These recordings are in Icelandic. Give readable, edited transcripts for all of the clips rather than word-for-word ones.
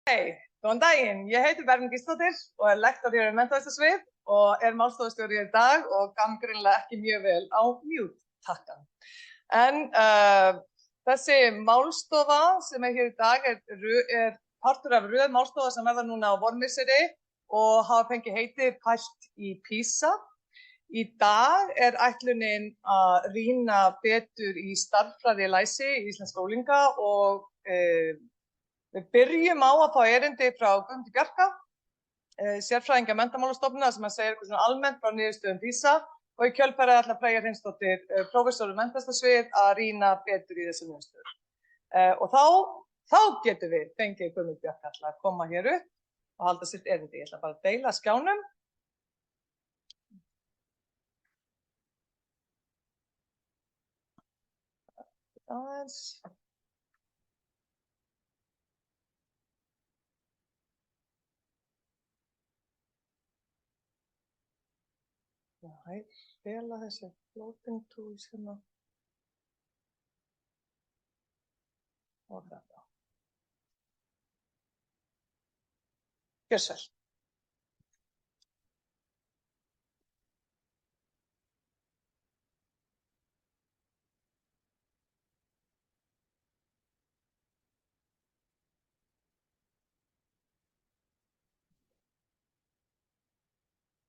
Góðan daginn, ég heiti Berglind Gísladóttir og lektor hér menntavísindasvið og málstofustjóri í dag og kann greinilega ekki mjög vel á mute-takkann. En þessi málstofa sem hér í dag er partur af röð málstofa sem verða núna á vormisseri og hafa fengið heitið Pælt í PISA. Í dag ætlunin að rýna betur í stærðfræðilæsi í íslenskra unglinga og við byrjum á að fá erindi frá Guðmundi Bjarka, sérfræðingi Menntamálastofnunar sem segir eitthvað svona almennt frá niðurstöðum PISA og í kjölfarið ætlar Freyja Hreinsdóttir, prófessor í menntavísindasvið, að rýna betur í þessar niðurstöður. Og þá getum við fengið Guðmund Bjarka til að koma hér upp og halda sitt erindi. Ég ætla bara að deila skjánum. Aðeins. Ég fela þessi floating tools hérna. Og þetta. Gjörðu svo vel.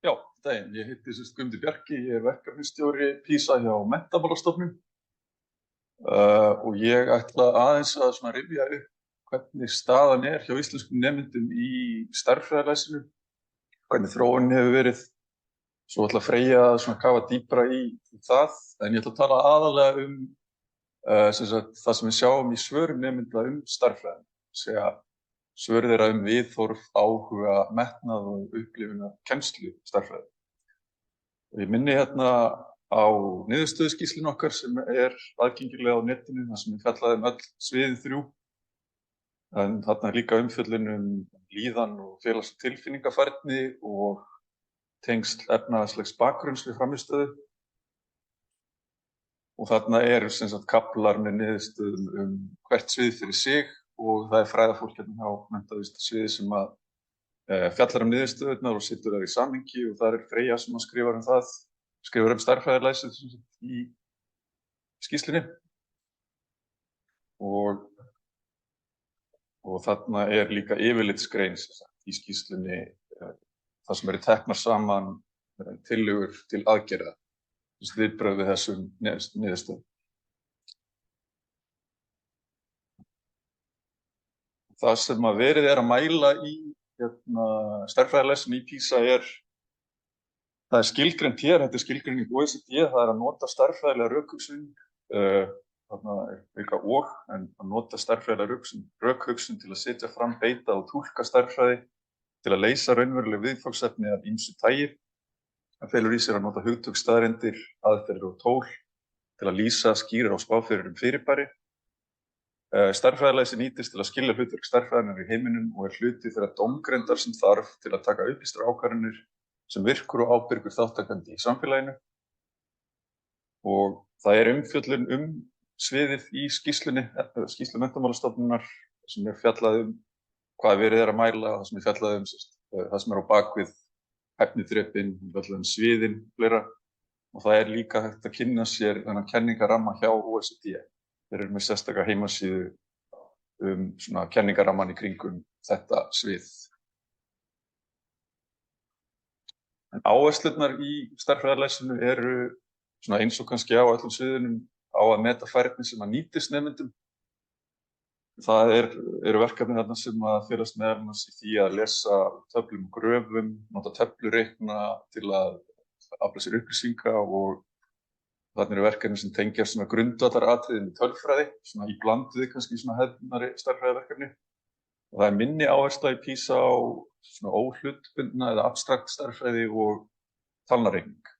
Já, daginn. Ég heiti Guðmundi Bjarki, ég verkefnisstjóri PISA hjá Menntamálastofnun og ég ætla aðeins að rifja upp hvernig staðan hjá íslenskum nemendum í stærðfræðilæsinu, hvernig þróunin hefur verið. Svo ætla Freyja að kafa dýpra í það, en ég ætla að tala aðalega um það sem við sjáum í svörum nemenda stærðfræði, segja svör þeirra viðhorf, áhuga, metnað og upplifun af kennslu stærðfræði. Og ég minni hérna á niðurstöðuskýrslunni okkar sem aðgengileg á netinu, þar sem við fjallaðum öll sviðin 3. En þarna líka umfjöllun líðan og félags- og tilfinningafærni og tengsl efnahagslegs bakgrunns við frammistöðu. Og þarna kaflar með niðurstöðum hvert svið fyrir sig. Og það fræðafólk hérna á menntavísindasviði sem fjallar niðurstöðurnar og setur þær í samhengi og það Freyja sem skrifar það, skrifar stærðfræðilæsið í skýrslunni. Og þarna líka yfirlitsgrein í skýrslunni þar sem teknar saman tillögur til aðgerða, viðbrögð við þessum niðurstöðum. Það sem verið að mæla í stærðfræðilæsinu í PISA það skilgreint hér, þetta skilgreining OECD, það að nota stærðfræðilega rökhugsun, þarna líka en að nota stærðfræðilega rökhugsun til að setja fram, beita og túlka stærðfræði til að leysa raunveruleg viðfangsefni af ýmsu tagi. Það felur í sér að nota hugtök, staðreyndir, aðferðir og tól til að lýsa, skýra og spá fyrir fyrirbæri. Stærðfræðilæsi nýtist til að skilja hlutverk stærðfræðinnar í heiminum og hluti þeirra dómgreindar sem þarf til að taka upplýstar ákvarðanir sem virkur og ábyrgur þátttakandi í samfélaginu. Og það umfjöllun sviðið í skýrslu Menntamálastofnunar sem fjallað hvað verið að mæla, það sem fjallað það sem á bakvið hæfniþrepin, fjallað sviðin, fleira. Og það líka hægt að kynna sér þennan kenningaramma hjá OECD. Þeir með sérstaka heimasíðu kenningaramman í kringum þetta svið. En áherslurnar í stærðfræðilæsinu eins og kannski á öllum sviðunum á að meta færni sem að nýtist nemendum. Það eru verkefni þarna sem að felast meðal annars í því að lesa töflum og gröfum, nota töflureikna til að afla sér upplýsinga og þarna eru verkefni sem tengjast grundvallaratriðum í tölfræði, í bland við kannski hefðbundnari stærðfræðiverkefni. Og það minni áhersla í PISA á óhlutbundna eða abstrakt stærðfræði og talnareikning.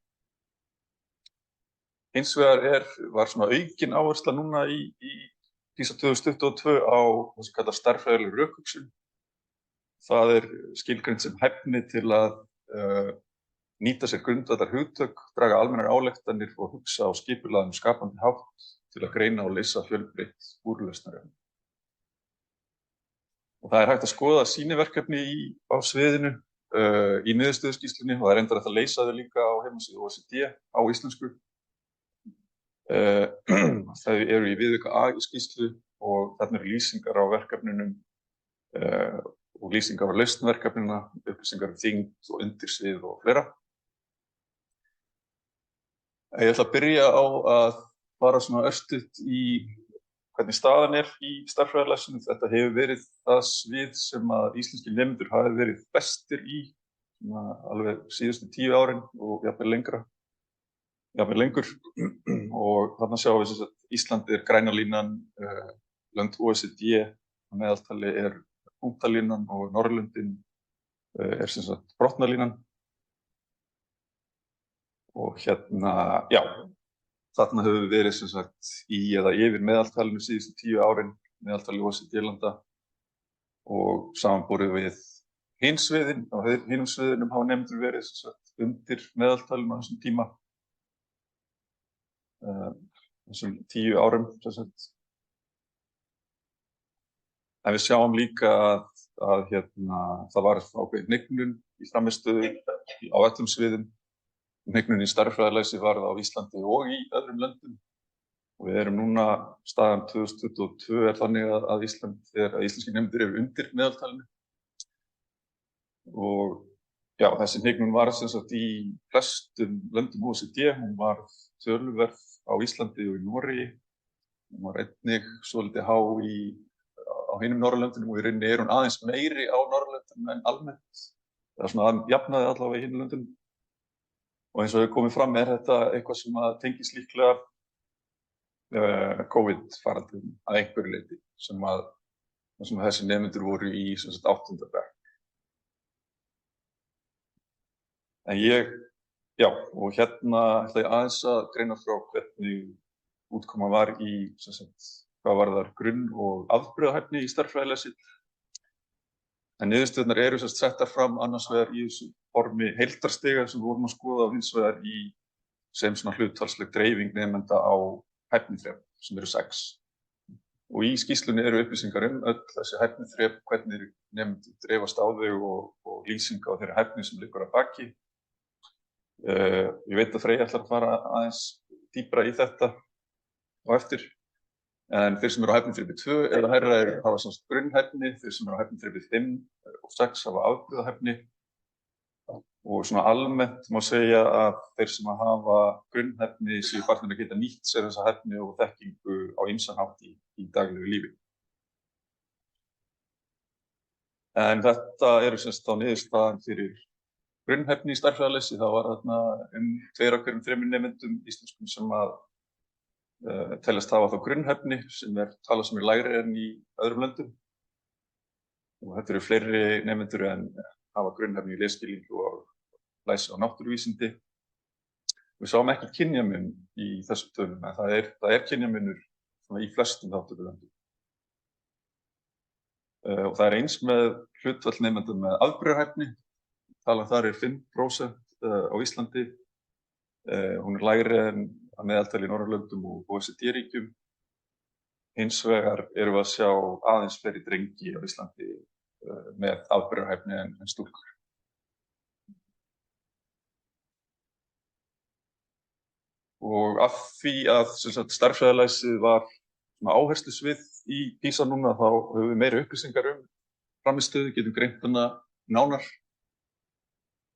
Hins vegar var aukin áhersla núna í PISA 2022 á það sem kallast stærðfræðileg rökhugsun. Það skilgreint sem hæfni til að nýta sér grundvallar hugtök, draga almennar ályktanir og hugsa á skipulagðum skapandi hátt til að greina og leysa fjölbreytt úrlausnarefni. Og Og það hægt að skoða sýniverkefni á sviðinu í niðurstöðuskýrslunni og það reyndar hægt að leysa þau líka á heimasíðu OECD á íslensku. Þau eru í viðauka A í skýrslu og þarna eru lýsingar á verkefnunum og lýsingar á lausnverkefnina, upplýsingar þyngd og undirsvið og fleira. Ég ætla að byrja á að fara svona örstutt í hvernig staðan í stærðfræðilessunum. Þetta hefur verið það svið sem að íslenskir nemendur hafi verið bestir í alveg síðustu 10 árin og jafnvel lengur. Og þarna sjáum við að Íslandi græna línan, lönd OECD að meðaltali punktalínan og Norðurlöndin brotna línan. Og þarna höfum við verið í eða yfir meðaltalinu síðustu 10 árin, meðaltali OECD-landa og samanborið við hin sviðin. Á hinum sviðinum hafa nemendur verið undir meðaltalinu á þessum tíma. Þessum 10 árum. En við sjáum líka að það var ákveðin hnignun í frammistöðu á öllum sviðum. Hnignun í stærðfræðileysi varð á Íslandi og í öðrum löndum. Og við erum núna, staðan 2022 þannig að íslenskir nemendur eru undir meðaltalinu. Og þessi hnignun var í flestum löndum OECD, hún var töluverð á Íslandi og í Noregi. Hún var einnig svolítið há á hinum Norðurlöndunum og í rauninni hún aðeins meiri á Norðurlöndunum en almennt. Það er svona jafnaði allavega í hinum löndunum. Og eins og við komum fram þetta eitthvað sem að tengist líklega COVID-faraldrinum að einhverju leyti sem þessi nemendur voru í 8. bekk. En og hérna ætla ég aðeins að greina frá hvernig útkoma var í hvað varðar grunn- og afbrigðahæfni í stærðfræðilesi. En niðurstöðurnar eru settar fram annars vegar í þessu formi heildarstiga sem við vorum að skoða og hins vegar sem hlutfallsleg dreifing nemenda á hæfniþrep sem eru 6. Og í skýrslunni eru upplýsingar öll þessi hæfniþrep, hvernig nemendur dreifast á þau og lýsing á þeirri hæfni sem liggur að baki. Ég veit að Freyja ætlar að fara aðeins dýpra í þetta á eftir. En þeir sem eru á hæfniþrepi 2 eða hærra hafa grunnhæfni, þeir sem eru á hæfniþrepi 5 og 6 hafa afbrigðahæfni. Og svona almennt má segja að þeir sem hafa grunnhæfni séu farnir að geta nýtt sér þessa hæfni og þekkingu á ýmsan hátt í daglegu lífi. En þetta eru þá niðurstaðan fyrir grunnhæfni í stærðfræðilesi. Það var þarna 2 af hverjum 3 nemendum íslenskum sem að teljast hafa þá grunnhæfni sem talað sem lægri en í öðrum löndum. Og þetta eru fleiri nemendur en hafa grunnhæfni í lesskilningu og læsi á náttúruvísindi. Við sáum ekki kynjamun í þessum tölum, en það er kynjamunur í flestum þátttökulöndum. Og það er eins með hlutfall nemenda með afbrigðahæfni. Talan þar er 5% á Íslandi. Hún er lægri en að meðaltali í Norðurlöndum og OECD-ríkjum. Hins vegar erum við að sjá aðeins fleiri drengi á Íslandi með afbrigðahæfni en stúlkur. Og af því að stærðfræðilæsið var áherslusvið í PISA núna, þá höfum við meiri upplýsingar frammistöðu, getum greint hana nánar.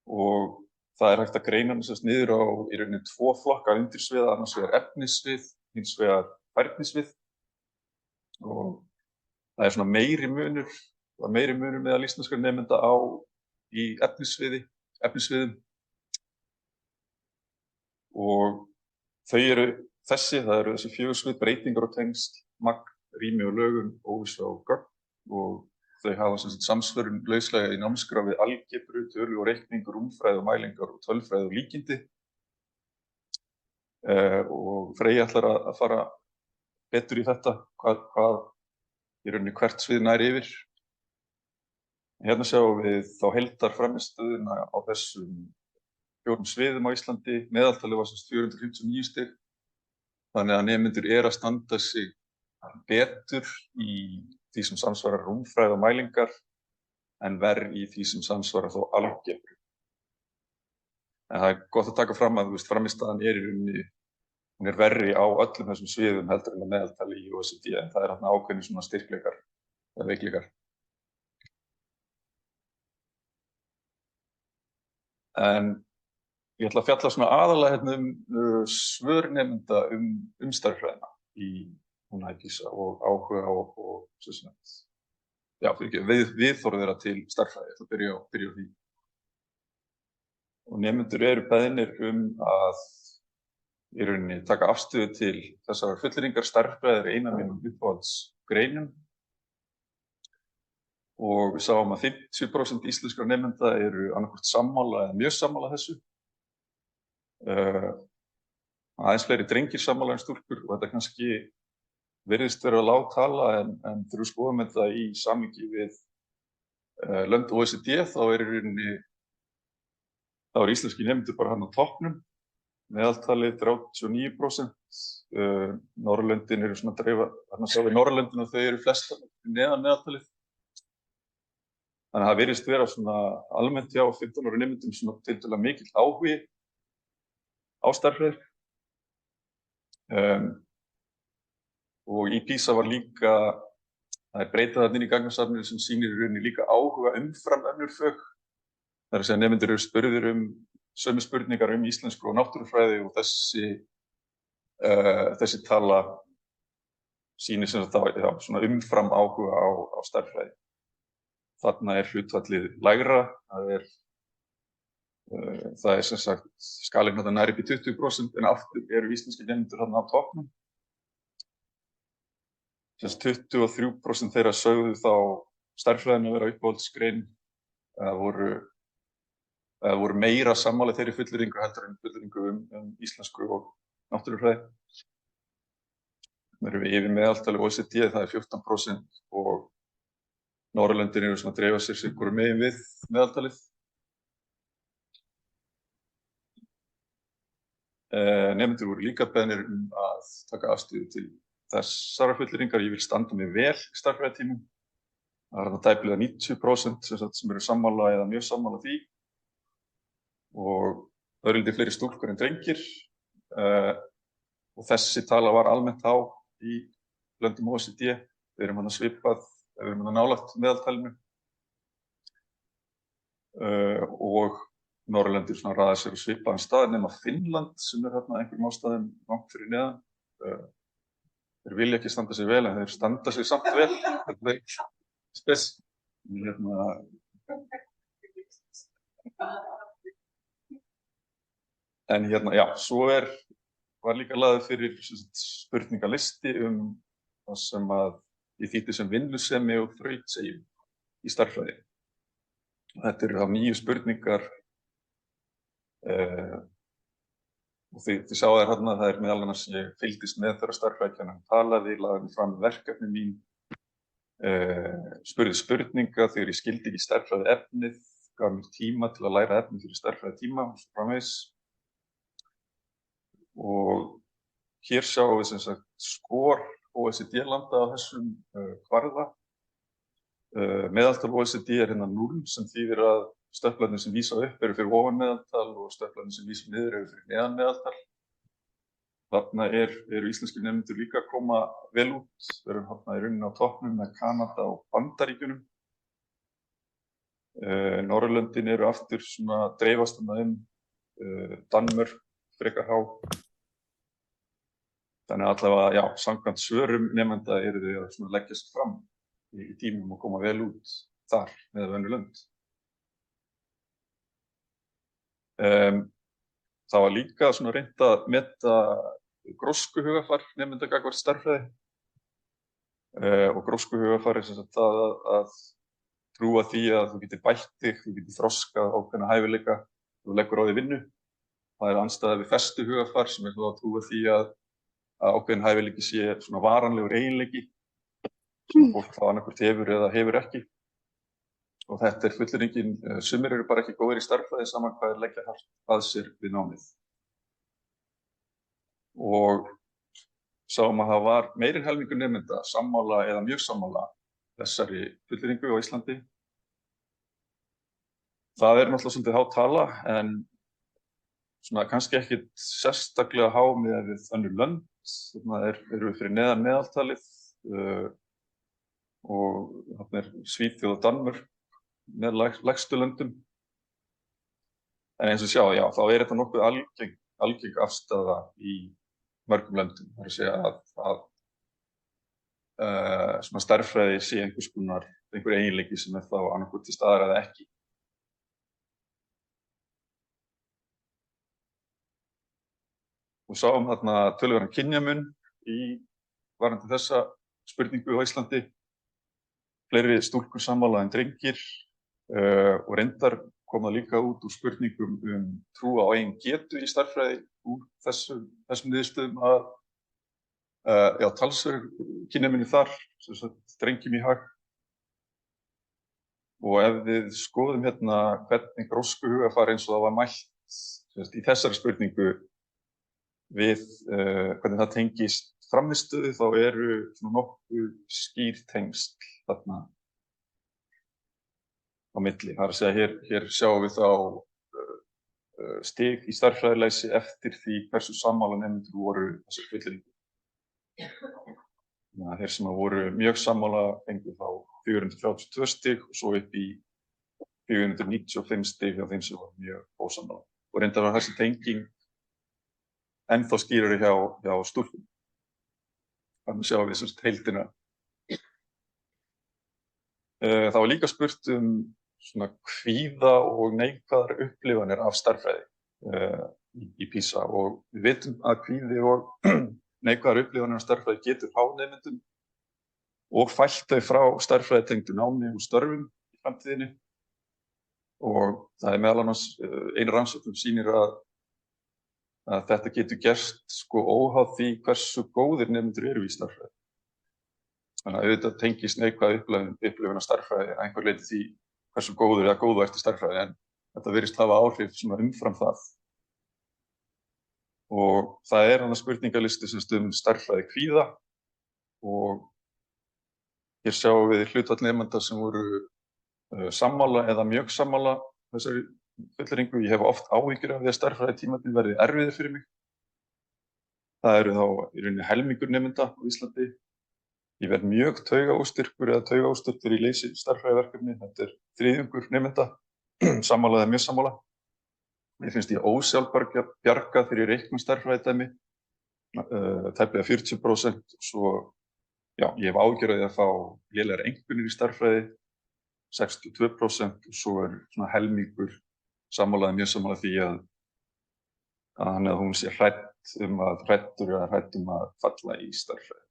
Og það er hægt að greina niður á í rauninni 2 flokka undirsviða, annars vegar efnissvið, hins vegar færnisvið. Og það er meiri munur meðal íslenskra nemenda í efnissviðum. Og það eru þessi 4 svið: breytingar og tengsl, magn, rými og lögun, óvissu og gögn. Og þau hafa samsvörun lauslega í námskrá við algebru, tölu og reikning, rúmfræði og mælingar og tölfræði og líkindi. Og Freyja ætlar að fara betur í þetta, hvað í rauninni hvert svið nær yfir. Hérna sjáum við þá heildarframmistöðuna á þessum 4 sviðum á Íslandi. Meðaltalið var 459 stig. Þannig að nemendur að standa sig betur í því sem samsvarar rúmfræði og mælingar en verr í því sem samsvarar þó algebru. En það gott að taka fram að frammistaðan í rauninni, hún verri á öllum þessum sviðum heldur en að meðaltali í OECD, en það þarna ákveðnir svona styrkleikar eða veikleikar. En ég ætla að fjalla svona aðalega svör nemenda stærðfræðina í PISA og áhuga og viðhorf þeirra til stærðfræði. Ég ætla að byrja á því. Og nemendur eru beðnir að í rauninni taka afstöðu til þessar fullyrðingar. Stærðfræði er ein af mínum uppáhaldsgreinum og við sáum að 50% íslenskra nemenda eru annaðhvort sammála eða mjög sammála þessu. Aðeins fleiri drengir sammála en stúlkur og þetta kannski virðist vera lág tala en þegar við skoðum þetta í samhengi við lönd OECD þá er íslenski nemendur bara hann á toppnum. Meðaltalið 39%, Norðurlöndin eru svona dreifa, þarna sjáum við Norðurlöndin og þau eru flestar neðan meðaltalið. Þannig að það virðist vera svona almennt hjá 15 ára nemendum svona tiltölulega mikill áhugi á stærðfræði. Og í PISA var líka, það breytað þarna inn í gagnasafninu sem sýnir í rauninni líka áhuga umfram önnur fög. Það er að segja nemendur eru spurðir sömu spurningar íslensku og náttúrufræði og þessi tala sýnir sem sagt svona umfram áhuga á stærðfræði. Þarna er hlutfallið lægra, það er sem sagt skalinn þarna nær upp í 20% en aftur eru íslenski nemendur þarna á toppnum. Sem sagt 23% þeirra sögðu þá stærðfræðina að vera uppáhaldsgrein voru meira sammála þeirri fullyrðingu heldur en fullyrðingu íslensku og náttúrufræði. Það eru við yfir meðaltali OECD, það er 14% og Norðurlöndin eru svona að dreifa sér sitt hvoru megin við meðaltalið. Nemendur voru líka beðnir að taka afstöðu til þessara fullyrðingar. Ég vil standa mig vel í stærðfræðitímum. Það er þarna tæplega 90% sem eru sammála eða mjög sammála því. Og örlítið fleiri stúlkur en drengir og þessi tala var almennt há í löndum OECD. Við erum hann svipað, við erum hann nálægt meðaltalinu og Norðurlöndin svona raða sér á svipaðan stað nema Finnland sem er hérna einhverjum ástæðum langt fyrir neðan. Þeir vilja ekki standa sig vel en þeir standa sig samt vel. Þetta er spes. En já, svo var líka lagður fyrir spurningalisti það sem að ég þýddi sem vinnusemi og þrautsegjum í stærðfræði. Þetta eru þá 9 spurningar og þið sjáu þær hérna, það er meðal annars ég fylgdist með þeirra stærðfræðikennarinn talaði, lagði fram verkefni mín, spurði spurninga þegar ég skildi ekki stærðfræði efnið, gaf mér tíma til að læra efnið fyrir stærðfræði tíma og svo framvegis. Og hér sjáum við sem sagt skor OECD-landa á þessum kvarða. Meðaltal OECD er hérna 0 sem þýðir að stöflarnir sem vísa upp eru fyrir ofan meðaltal og stöflarnir sem vísa niður eru fyrir neðan meðaltal. Þarna eru íslenskir nemendur líka að koma vel út. Við erum hérna í rauninni á toppnum með Kanada og Bandaríkjunum. Norðurlöndin eru aftur svona dreifast Danmörk frekar há. Þannig allavega, já, samkvæmt svörum nemenda eru þau að svona leggja sig fram í tímum og koma vel út þar með önnur lönd. Það var líka svona reynt að meta gróskuhugafar nemenda gagnvart stærðfræði. Og gróskuhugafar er sem sagt að trúa því að þú getur bætt þig, þú getur þroskað ákveðna hæfileika, þú leggur á því vinnu. Það er andstæða við festuhugafar sem er þá að trúa því að ákveðin hæfileiki sé svona varanlegur eiginleiki sem fólk þá annaðhvort hefur eða hefur ekki. Og þetta er fullyrðingin, sumir eru bara ekki góðir í stærðfræði saman hvað leggja hart að sér við námið. Og sáum að það var meira en helmingur nemenda sammála eða mjög sammála þessari fullyrðingu á Íslandi. Það náttúrulega svolítið há tala en svona kannski ekkit sérstaklega há miðað við önnur lönd. Þarna erum við fyrir neðan meðaltalið og þarna Svíþjóð og Danmörk með lægstu löndum. En eins og sjá, já, þá þetta nokkuð algeng afstaða í mörgum löndum. Það að segja að svona stærðfræði sé einhver eiginleiki sem þá annaðhvort til staðar eða ekki. Og sáum þarna töluverðan kynjamun varðandi þessa spurningu á Íslandi. Fleiri stúlkur sammála en drengir og reyndar koma líka út úr spurningum trú á eigin getu í stærðfræði úr þessum niðurstöðum að talsverður kynjamunur þar, sem sagt drengjum í hag. Og ef við skoðum hérna hvernig gróskuhugafar eins og það var mælt í þessari spurningu við hvernig það tengist frammistöðu, þá eru nokkuð skýr tengsl þarna á milli. Það að segja, hér sjáum við þá stig í stærðfræðileysi eftir því hversu sammála nemendur voru þessari fullyrðingu. Þeir sem voru mjög sammála fengu þá 432 stig og svo upp í 495 stig hjá þeim sem voru mjög ósammála. Og reyndar var þessi tenging ennþá skýrari hjá stúlkum. Þannig sjáum við sem heildina. Það var líka spurt svona kvíða og neikvæðar upplifanir af stærðfræði í PISA og við vitum að kvíði og neikvæðar upplifanir af stærðfræði getur háð nemendum og fælt þau frá stærðfræðitengdu námi og störfum í framtíðinni. Og það meðal annars ein rannsókn sýnir að þetta getur gerst óháð því hversu góðir nemendur eru í stærðfræði. Þannig að auðvitað tengist neikvæð upplifun af stærðfræði að einhver leyti því hversu góður eða góðu eftir stærðfræði, en þetta virðist hafa áhrif umfram það. Og það annað spurningalisti sem stærðfræði kvíða og hér sjáum við hlutfall nemenda sem voru sammála eða mjög sammála þessari fullyrðingu. Ég hef oft áhyggjur af því að stærðfræði tímarnir verði erfiðir fyrir mig. Það eru þá í rauninni helmingur nemenda á Íslandi. Ég verð mjög taugaóstyrkur eða taugaóstyrkur í leysi stærðfræðiverkefni. Þetta þriðjungur nemenda, sammála eða mjög sammála. Mér finnst ég ósjálfbjarga þegar ég reikna stærðfræðidæmi, tæplega 40%. Svo, já, ég hef áhyggjur af því að fá lélegar einkunnir í stærðfræði, 62%, og svo svona helmingur sammála eða mjög sammála því að hann eða hún sé hræddur að falla í stærðfræði.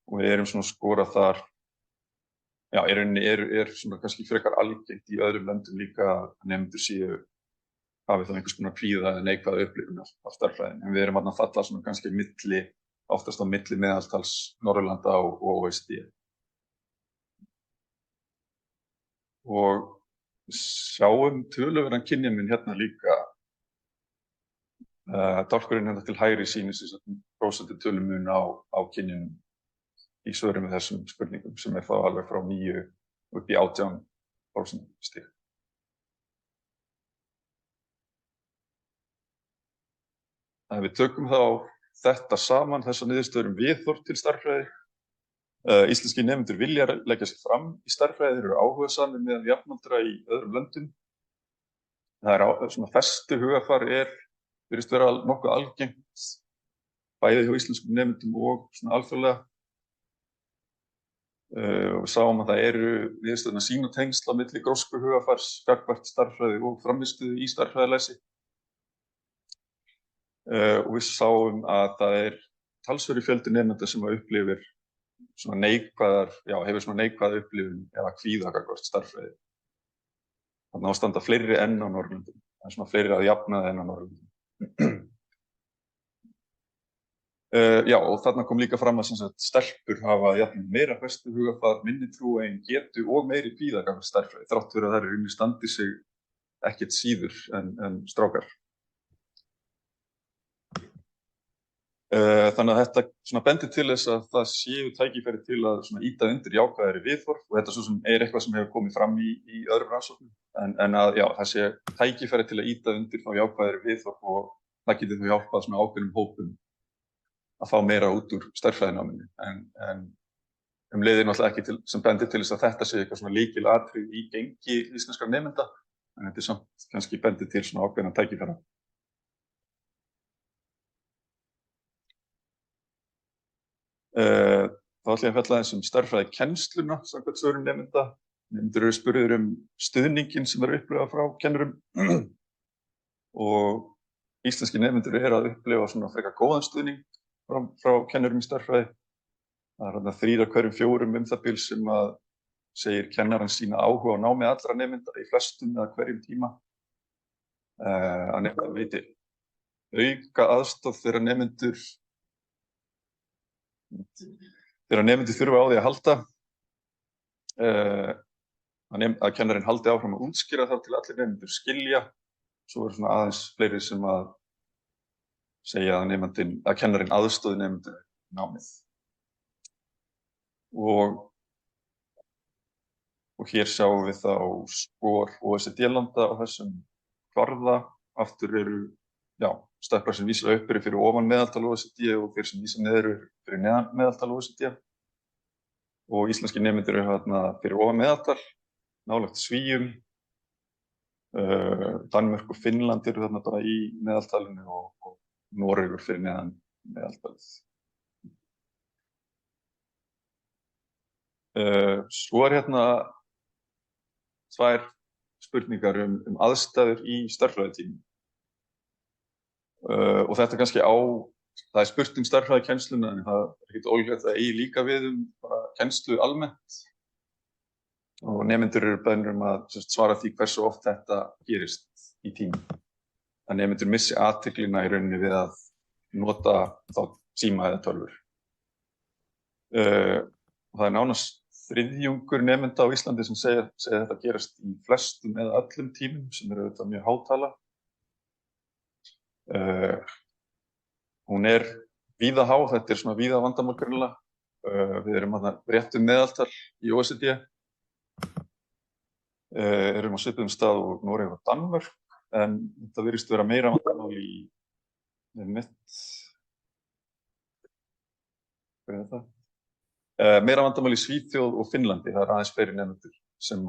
Og við erum svona að skora þar, já, í rauninni svona kannski frekar algengt í öðrum löndum líka að nemendur hafi þá einhvers konar kvíða eða neikvæða upplifun af stærðfræðinni. En við erum að falla svona kannski oftast á milli meðaltals Norðurlanda og OECD. Og sjáum töluverðan kynjamun hérna líka. Dálkurinn hérna til hægri sýnir sem prósentu tölumun á kynjamun í svörum með þessum spurningum sem þá alveg frá 9 upp í 18% stig. Við tökum þá þetta saman, þessa niðurstöður viðhorf til stærðfræði. Íslenskir nemendur vilja leggja sig fram í stærðfræði, þeir eru áhugasamir meðal jafnaldra í öðrum löndum. Það svona festu hugafar virðist vera nokkuð algengt bæði hjá íslenskum nemendum og svona alþjóðlega. Og við sáum að það eru niðurstöðurnar sýna tengsl á milli gróskuhugafars, gagnvart stærðfræði og frammistöðu í stærðfræðileysi. Og við sáum að það talsverður fjöldi nemenda sem upplifir svona hefur svona neikvæða upplifun eða kvíða gagnvart stærðfræði. Þannig að standa fleiri enn á Norðurlöndum, en svona fleiri að jafnaði enn á Norðurlöndum. Já, og þarna kom líka fram að stelpur hafa jafnvel meira festu hugafar, minni trú á eigin getu og meiri kvíða gagnvart stærðfræði, þrátt fyrir að þær í standi sig ekkert síður en strákar. Þannig að þetta svona bendir til þess að það séu tækifæri til að svona ýta undir jákvæðari viðhorf og þetta svo sem eitthvað sem hefur komið fram í öðrum rannsóknum en að já, það sé tækifæri til að ýta undir þá jákvæðari viðhorf og það getur þau hjálpað svona ákveðnum hópum að fá meira út úr stærðfræðináminu en leiðir náttúrulega ekki til, sem bendir til þess að þetta sé eitthvað svona lykilatriði í gengi íslenskra nemenda en þetta er samt kannski bendir til svona ákveðna tækifæra. Þá ætla ég að fjalla aðeins stærðfræði kennsluna samkvæmt svörum nemenda. Nemendur eru spurðir stuðninginn sem eru upplifað frá kennurum og íslenski nemendur eru að upplifa svona frekar góðan stuðning frá kennurum í stærðfræði. Það er þarna 3 af hverjum 4 það bil sem að segir kennaran sína áhuga á námi allra nemenda í flestum eða hverjum tíma. Að nemenda veiti auka aðstoð þegar nemendur þurfa á því að halda að kennarinn haldi áfram að útskýra þar til allir nemendur skilja. Svo eru svona aðeins fleiri sem að segja að kennarinn aðstoði nemendur námið. Og hér sjáum við þá skor OECD-landa á þessum kvarða. Aftur eru stökklar sem vísa upp eru fyrir ofan meðaltal OECD og þeir sem vísa niður eru fyrir neðan meðaltal OECD. Og íslenski nemendur eru þarna fyrir ofan meðaltal, nálægt Svíum. Danmörk og Finnland eru þarna bara í meðaltalinu og Noregur fyrir neðan meðaltalið. Svo hérna 2 spurningar aðstæður í stærðfræðitímum. Og þetta kannski það er spurt stærðfræðikennsluna en það er ekkert ólíklegt að eigi líka við bara kennslu almennt. Og nemendur eru beðnir að svara því hversu oft þetta gerist í tímum. Að nemendur missi athyglina í rauninni við að nota þá síma eða tölvur. Og það er nánast 3/4 nemenda á Íslandi sem segja þetta gerast í flestum eða öllum tímum sem eru auðvitað mjög hátala. Hún er víða há, þetta er svona víða vandamál greinilega. Við erum rétt meðaltal í OECD. Erum á svipuðum stað og Noregur og Danmörk en þetta virðist vera meira vandamál meira vandamál í Svíþjóð og Finnlandi. Það er aðeins fleiri nemendur sem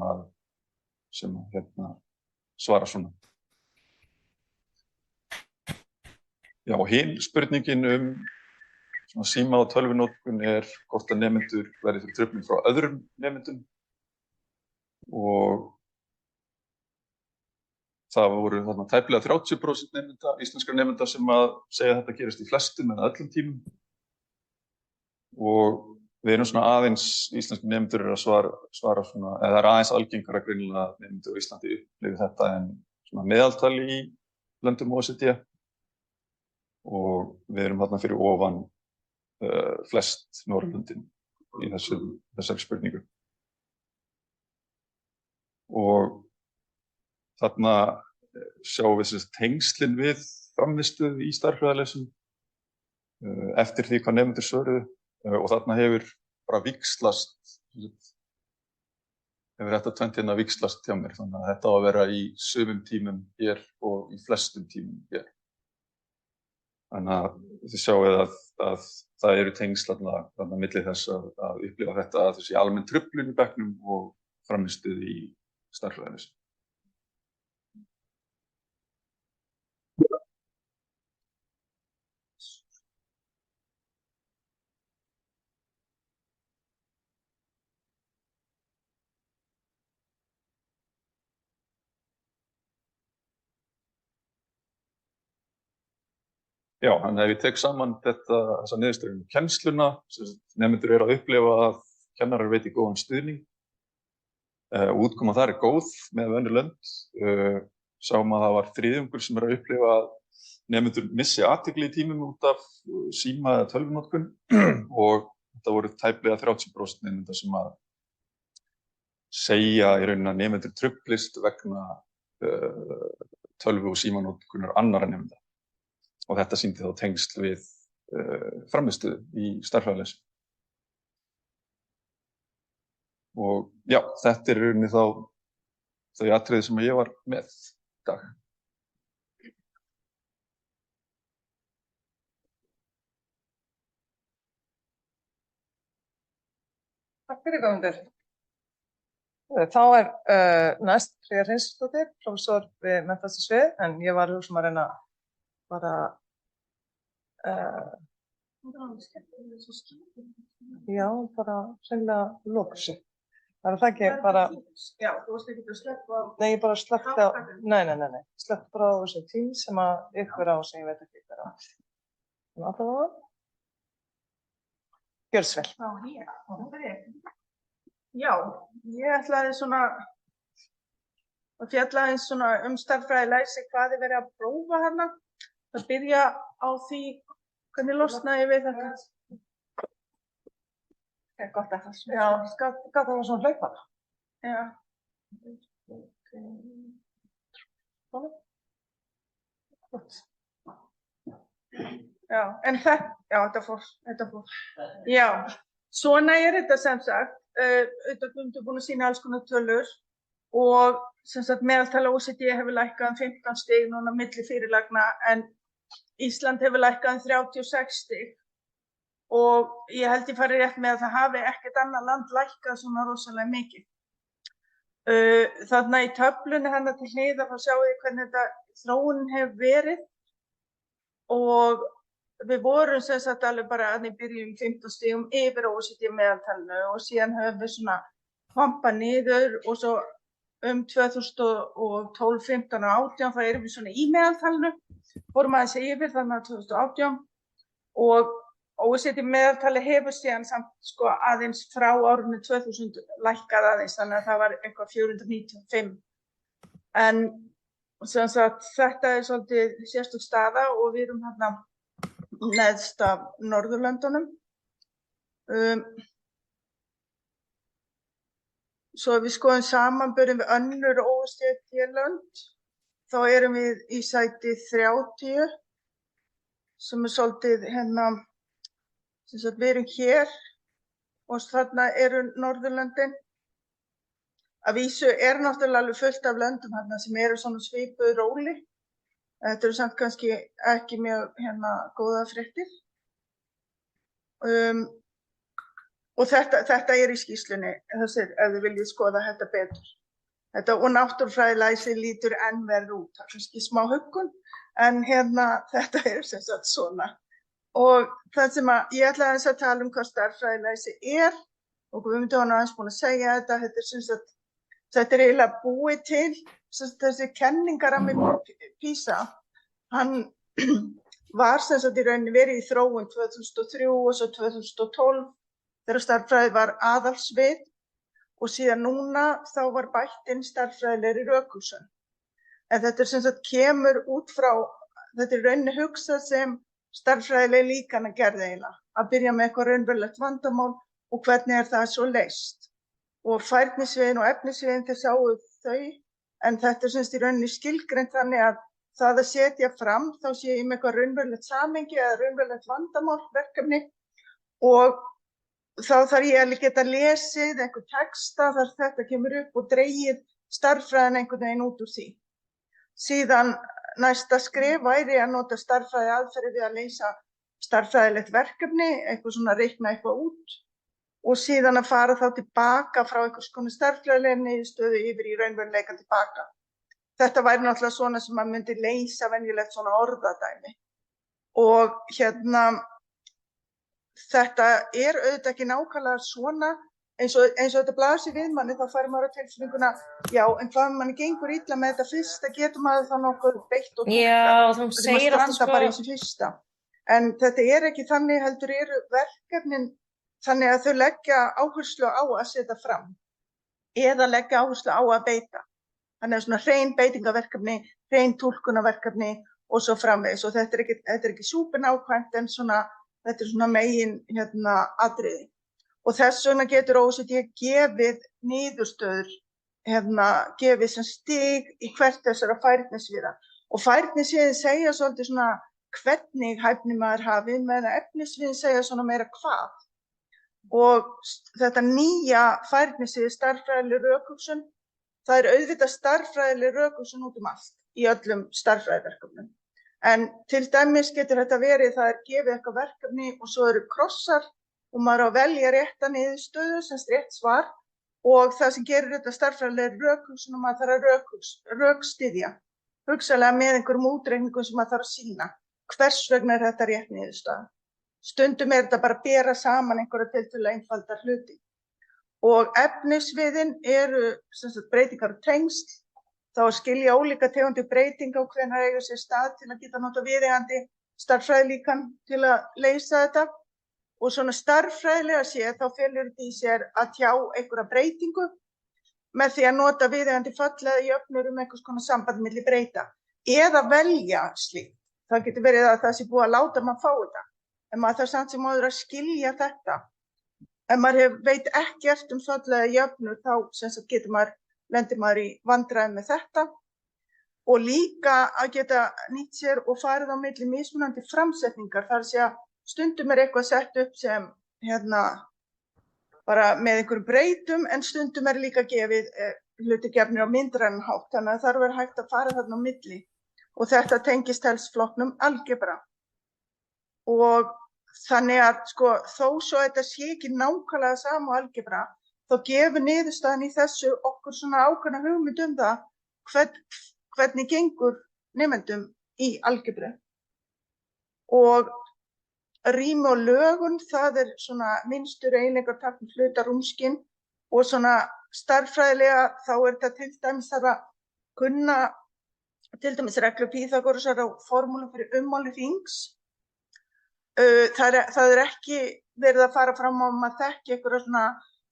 svara svona. Já, og hin spurningin síma og tölvunotkun er hvort að nemendur verði fyrir truflun frá öðrum nemendum og það voru þarna tæplega 30% nemenda, íslenskra nemenda sem að segja að þetta gerist í flestum en öllum tímum og við erum svona aðeins, íslenski nemendur eru að svara svona, eða það er aðeins algengara greinilega að nemendur á Íslandi upplifi þetta en svona meðaltali í löndum OECD og við erum þarna fyrir ofan flest Norðurlöndin í þessari spurningu. Og þarna sjáum við tengslin við frammistöðu í stærðfræðilesum eftir því hvað nemendur svöruðu og þarna hefur bara víxlast, hefur þetta tvennt hérna víxlast hjá mér, þannig að þetta á að vera í sumum tímum hér og í flestum tímum hér. Þannig að þið sjáum að það eru tengsl þarna milli þess að upplifa þetta að þessi almenn truflun í bekknum og frammistöðu í stærðfræðilesum. Já, þannig að ef ég tek saman þessa niðurstöðu kennsluna, nemendur eru að upplifa að kennarar veiti góðan stuðning. Útkoma þar er góð með önnur lönd. Sáum að það var 3/4 sem eru að upplifa að nemendur missi athygli í tímum út af síma eða tölvunotkun og þetta voru tæplega 30% nemenda sem að segja í rauninni að nemendur truflist vegna tölvu og símanotkunar annarra nemenda. Og þetta sýndi þá tengsl við frammistöðu í stærðfræðileysi. Og já, þetta í rauninni þá þau atriði sem ég var með í dag. Takk fyrir Guðmundur. Þá næst Fríða Hreinsdóttir, prófessor við menntasvið, en ég var að reyna bara já, bara hreinlega loka sig. Það er það ekki bara... Já, þú varst ekki að slökkva á... Nei, ég bara slökkti á... Nei. Slökkti bara á þessu tím sem að ykkur á sem ég veit ekki hver á. Þannig að það var... Gjörðu svo vel. Já, það er ég. Já, ég ætlaði svona að fjalla eins svona stærðfræðilæsi hvað er verið að prófa hana. Það byrja á því hvernig losnaði ég við þetta. Það er gott að það svona. Já, gott að það var svona hlaupara. Já. Svona. Gott. Já, en þetta fór. Já, svona er þetta sem sagt. Auðvitað Guðmundur búin að sýna alls konar tölur og sem sagt meðaltala OECD hefur lækkað 15 stig núna milli fyrirlagna en Ísland hefur lækkað 36 stig og ég held ég fari rétt með að það hafi ekkert annað land lækkað svona rosalega mikið. Þarna í töflunni hennar til hliðar þá sjáum við hvernig þetta þróunin hefur verið og við vorum sem sagt alveg bara að við byrjum 15 stigum yfir OECD meðaltalinu og síðan höfum við svona hoppað niður og svo 2012, 15 og 18 þá erum við svona í meðaltalinu, fórum aðeins yfir þannig að 2018 og OECD meðaltali hefur síðan samt sko aðeins frá árinu 2000 lækkað aðeins þannig að það var eitthvað 495 en sem sagt þetta er svolítið sérstök staða og við erum hérna neðst af Norðurlöndunum. Svo ef við skoðum samanburðum við önnur OECD-lönd, þá erum við í sæti 30, sem er svolítið hérna, sem sagt við erum hér og þarna eru Norðurlöndin. Að vísu er náttúrulega alveg fullt af löndum hérna sem eru svona svipuð róli. Þetta eru samt kannski ekki mjög góða fréttir. Og þetta er í skýrslunni, ef þið viljið skoða þetta betur. Þetta og náttúrufræðilæsi lítur enn verður út, það er kannski smá huggun, en þetta er sem sagt svona. Og það sem ég ætlaði að tala hvað stærðfræðilæsi er, og Guðmundur var aðeins búin að segja þetta, þetta er eiginlega búið til, þessi kenningarammi PISA, hann var sem sagt í rauninni verið í þróun 2003 og svo 2012 þegar stærðfræði var aðalsvið og síðan núna þá var bætt inn stærðfræðilegri rökhugsun. En þetta er sem sagt kemur út frá, þetta er í rauninni hugsað sem stærðfræðileg líkanagerð eiginlega, að byrja með eitthvað raunverulegt vandamál og hvernig er það svo leyst. Og færnisviðin og efnisviðin þeir sáu þau, en þetta er semst í rauninni skilgreint þannig að það að setja fram, þá sé ég með eitthvað raunverulegt samhengi eða raunverulegt vandamál verkefni og þá þarf ég að geta lesið einhver texta þar þetta kemur upp og dregið stærðfræðin einhvern veginn út úr því. Síðan næsta skref væri að nota stærðfræði aðferði við að leysa stærðfræðilegt verkefni, eitthvað svona reikna eitthvað út og síðan að fara þá tilbaka frá einhvers konar stærðfræðilegri niðurstöðu yfir í raunveruleikann tilbaka. Þetta væri náttúrulega svona sem maður myndi leysa venjulegt svona orðadæmi. Og þetta er auðvitað ekki nákvæmlega svona, eins og þetta blasir við manni, þá fær maður á tilfinninguna, já, en hvað manni gengur illa með þetta fyrsta, getur maður þá nokkuð beitt og túlka. Já, þú segir alltaf sko. Bara eins og fyrsta. En þetta er ekki þannig, heldur eru verkefnin þannig að þau leggja áherslu á að setja fram eða leggja áherslu á að beita. Þannig að svona hrein beitingaverkefni, hrein túlkunarverkefni og svo framvegis og þetta er ekki súpernákvæmt en svona, þetta er svona megin atriði. Og þess vegna getur OECD gefið niðurstöður, gefið sem stig í hvert þessara færnisviða. Og færnisviðin segja svolítið svona hvernig hæfni maður hafi, meðan efnisviðin segja svona meira hvað. Og þetta nýja færnisvið stærðfræðileg rökhugsun, það auðvitað stærðfræðileg rökhugsun út allt í öllum stærðfræðiverkefnum. En til dæmis getur þetta verið, það gefið eitthvað verkefni og svo eru krossar og maður á að velja rétta niðurstöðu, semst rétt svar, og það sem gerir þetta stærðfræðileg rökhugsun og maður þarf að rökstyðja, hugsanlega með einhverjum útreikningum sem maður þarf að sýna. Hvers vegna þetta rétt niðurstaða? Stundum þetta bara að bera saman einhverja tiltölulega einfaldar hluti. Og efnisviðin eru sem sagt breytingar og tengsl, þá að skilja ólíka tegundir breytinga og hvenær eiga sér stað til að geta nota viðeigandi stærðfræðilíkan til að leysa þetta. Og svona stærðfræðilega séð þá felur þetta í sér að tjá einhverja breytingu með því að nota viðeigandi fall eða jöfnur einhvers konar samband milli breyta. Eða velja slíkt. Það getur verið að það sé búið að láta maður fá þetta. En maður þarf samt sem áður að skilja þetta. Ef maður veit ekkert fall eða jöfnur þá sem sagt lendir maður í vandræðum með þetta. Og líka að geta nýtt sér og farið á milli mismunandi framsetningar. Það er að segja stundum eitthvað sett upp sem bara með einhverjum breytum, en stundum líka gefið hluti gefnir á myndrænan hátt, þannig að það þarf að vera hægt að fara þarna á milli. Og þetta tengist helst flokknum algebra. Og þannig að sko, þó svo þetta sé ekki nákvæmlega sama algebra, þá gefur niðurstaðan í þessu okkur svona ákveðna hugmynd það hvernig gengur nemendum í algebru. Og rými og lögun, það svona minnstur eiginleikar tákn hlutarúmskyn og svona stærðfræðilega þá þetta til dæmis þarf að kunna til dæmis reglu Pýþagórasar og formúlu fyrir ummáli hrings. Það ekki verið að fara fram á að maður þekki einhverja svona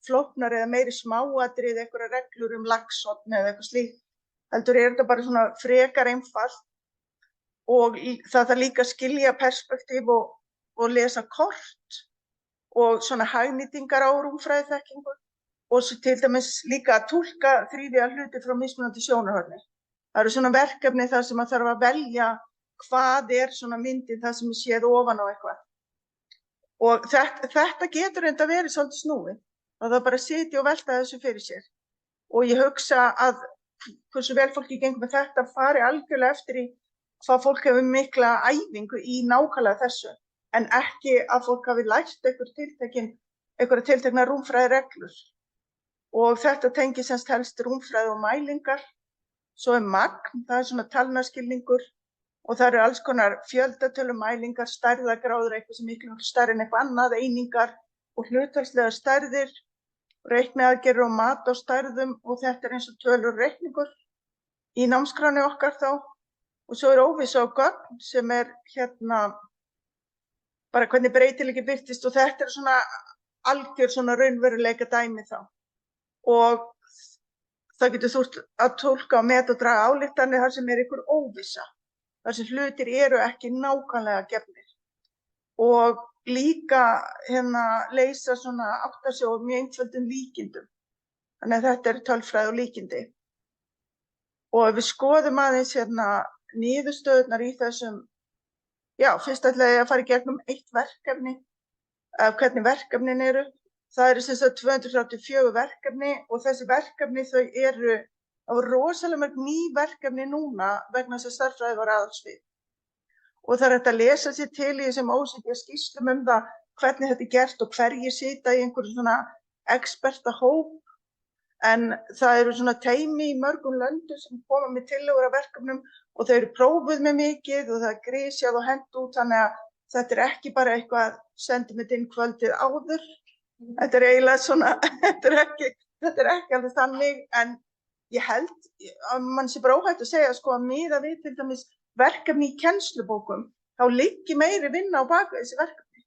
flóknar eða meiri smáatrið, einhverja reglur laxhorn eða eitthvað slíkt. Heldur þetta bara svona frekar einfalt og það þarf líka að skilja perspektíf og lesa kort og svona hagnýtingar á rúmfræðiþekkingu og svo til dæmis líka að túlka þrívíða hluti frá mismunandi sjónarhorni. Það eru svona verkefni þar sem maður þarf að velja hvað svona myndin það sem er séð ofan á eitthvað. Og þetta getur enda verið svolítið snúið. Það bara að sitja og velta þessu fyrir sér. Og ég hugsa að hversu vel fólki gengur með þetta fari algjörlega eftir í hvað fólk hefur mikla æfingu í nákvæmlega þessu. En ekki að fólk hafi lært einhverja tiltekna rúmfræðireglur. Og þetta tengir semst helst rúmfræði og mælingar. Svo magn, það svona talnaskilningur og það eru alls konar fjöldatölumælingar, stærðagráður, eitthvað sem miklu stærri en eitthvað annað, einingar og hlutfallslegar stærðir, reikniaðgerðir og mat á stærðum og þetta eins og tölur og reikningur í námskráni okkar þá. Og svo óvissa og gögn sem bara hvernig breytileiki birtist og þetta svona algjör svona raunveruleika dæmi þá. Og það getur þurft að túlka og meta og draga ályktanir þar sem einhver óvissa. Þar sem hlutir eru ekki nákvæmlega gefnir. Og líka leysa svona átta sig á mjög einföldum líkindum. Þannig að þetta tölfræði og líkindi. Og ef við skoðum aðeins niðurstöðurnar í þessum, fyrst ætla ég að fara í gegnum eitt verkefni, hvernig verkefnin eru. Það eru sem sagt 234 verkefni og þessi verkefni þau eru rosalega mörg ný verkefni núna vegna þess að stærðfræði var aðalsvið. Og það hægt að lesa sér til í þessum skýrslum það hvernig þetta gert og hverjir sita í einhverju svona expertahóp. En það eru svona teymi í mörgum löndum sem koma með tillögur af verkefnum og þau eru prófuð með mikið og það er grisjað og hent út þannig að þetta ekki bara eitthvað sendið með inn kvöldið áður. Þetta eiginlega svona, þetta ekki alveg þannig, en ég held að mann sé bara óhætt að segja að miðað við til dæmis verkefni í kennslubókum, þá liggi meiri vinna á bak við þessi verkefni.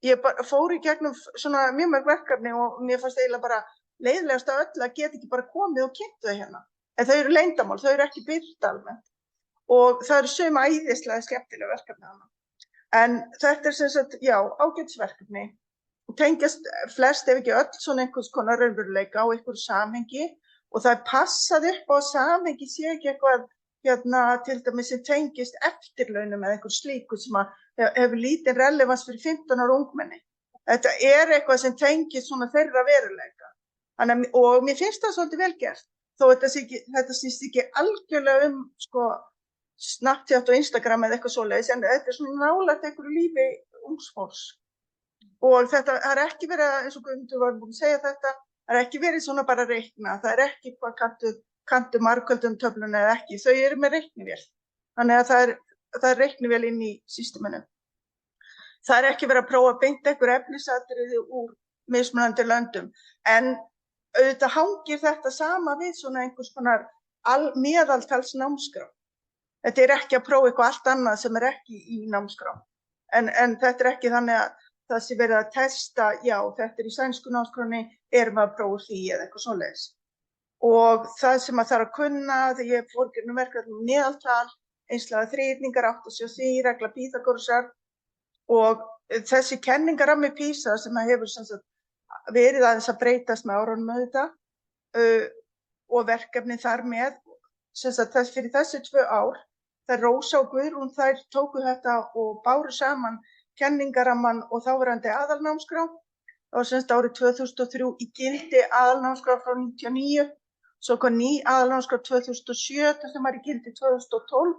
Ég fór í gegnum svona mjög mörg verkefni og mér fannst eiginlega bara leiðilegast af öll að geta ekki bara komið og kynnt þau hérna. En þau eru leyndamál, þau eru ekki birt almennt. Og það eru sum æðislega skemmtileg verkefni hana. En þetta sem sagt, ágætisverkefni. Tengjast flest ef ekki öll svona einhvers konar raunveruleika á einhverju samhengi og það passað upp á samhengi sé ekki eitthvað til dæmis sem tengist eftirlaunum eða einhver slíku sem að hefur lítinn relevans fyrir 15 ára ungmenni. Þetta eitthvað sem tengist svona þeirra veruleika. Og mér finnst það svolítið vel gert, þó þetta snýst ekki algjörlega sko, Snapchat og Instagram eða eitthvað svoleiðis, en þetta svona nálægt einhverju lífi ungs fólks. Og þetta ekki verið, eins og Guðmundur var búin að segja þetta, ekki verið svona bara að reikna, það ekki hvað kanntu margföldum töfluna eða ekki, þau eru með reiknivél. Þannig að það reiknivél inn í systeminu. Það ekki verið að prófa að beint einhver efnisatriði úr mismunandi löndum, en auðvitað hangir þetta sama við svona einhvers konar meðaltals námskrá. Þetta ekki að prófa eitthvað allt annað sem ekki í námskrá. En þetta ekki þannig að það sé verið að testa, já, þetta í sænsku námskránni, erum við að prófa því eða eitthvað svoleiðis. Og það sem að þarf að kunna, þegar ég fór gegnum verkefni meðaltal, einslaga þríhyrningar, átt að sjá því, regla Pýþagórasar, og þessi kenningarammi PISA sem hefur sem sagt verið aðeins að breytast með árunum auðvitað og verkefni þar með, sem sagt fyrir þessi 2 ár, þær Rósa og Guðrún, þær tóku þetta og báru saman kenningaramman og þáverandi aðalnámskrá. Það var sem sagt árið 2003 í gildi aðalnámskrá frá 1999, svo kom ný aðalnámskrá 2007 sem var í gildi 2012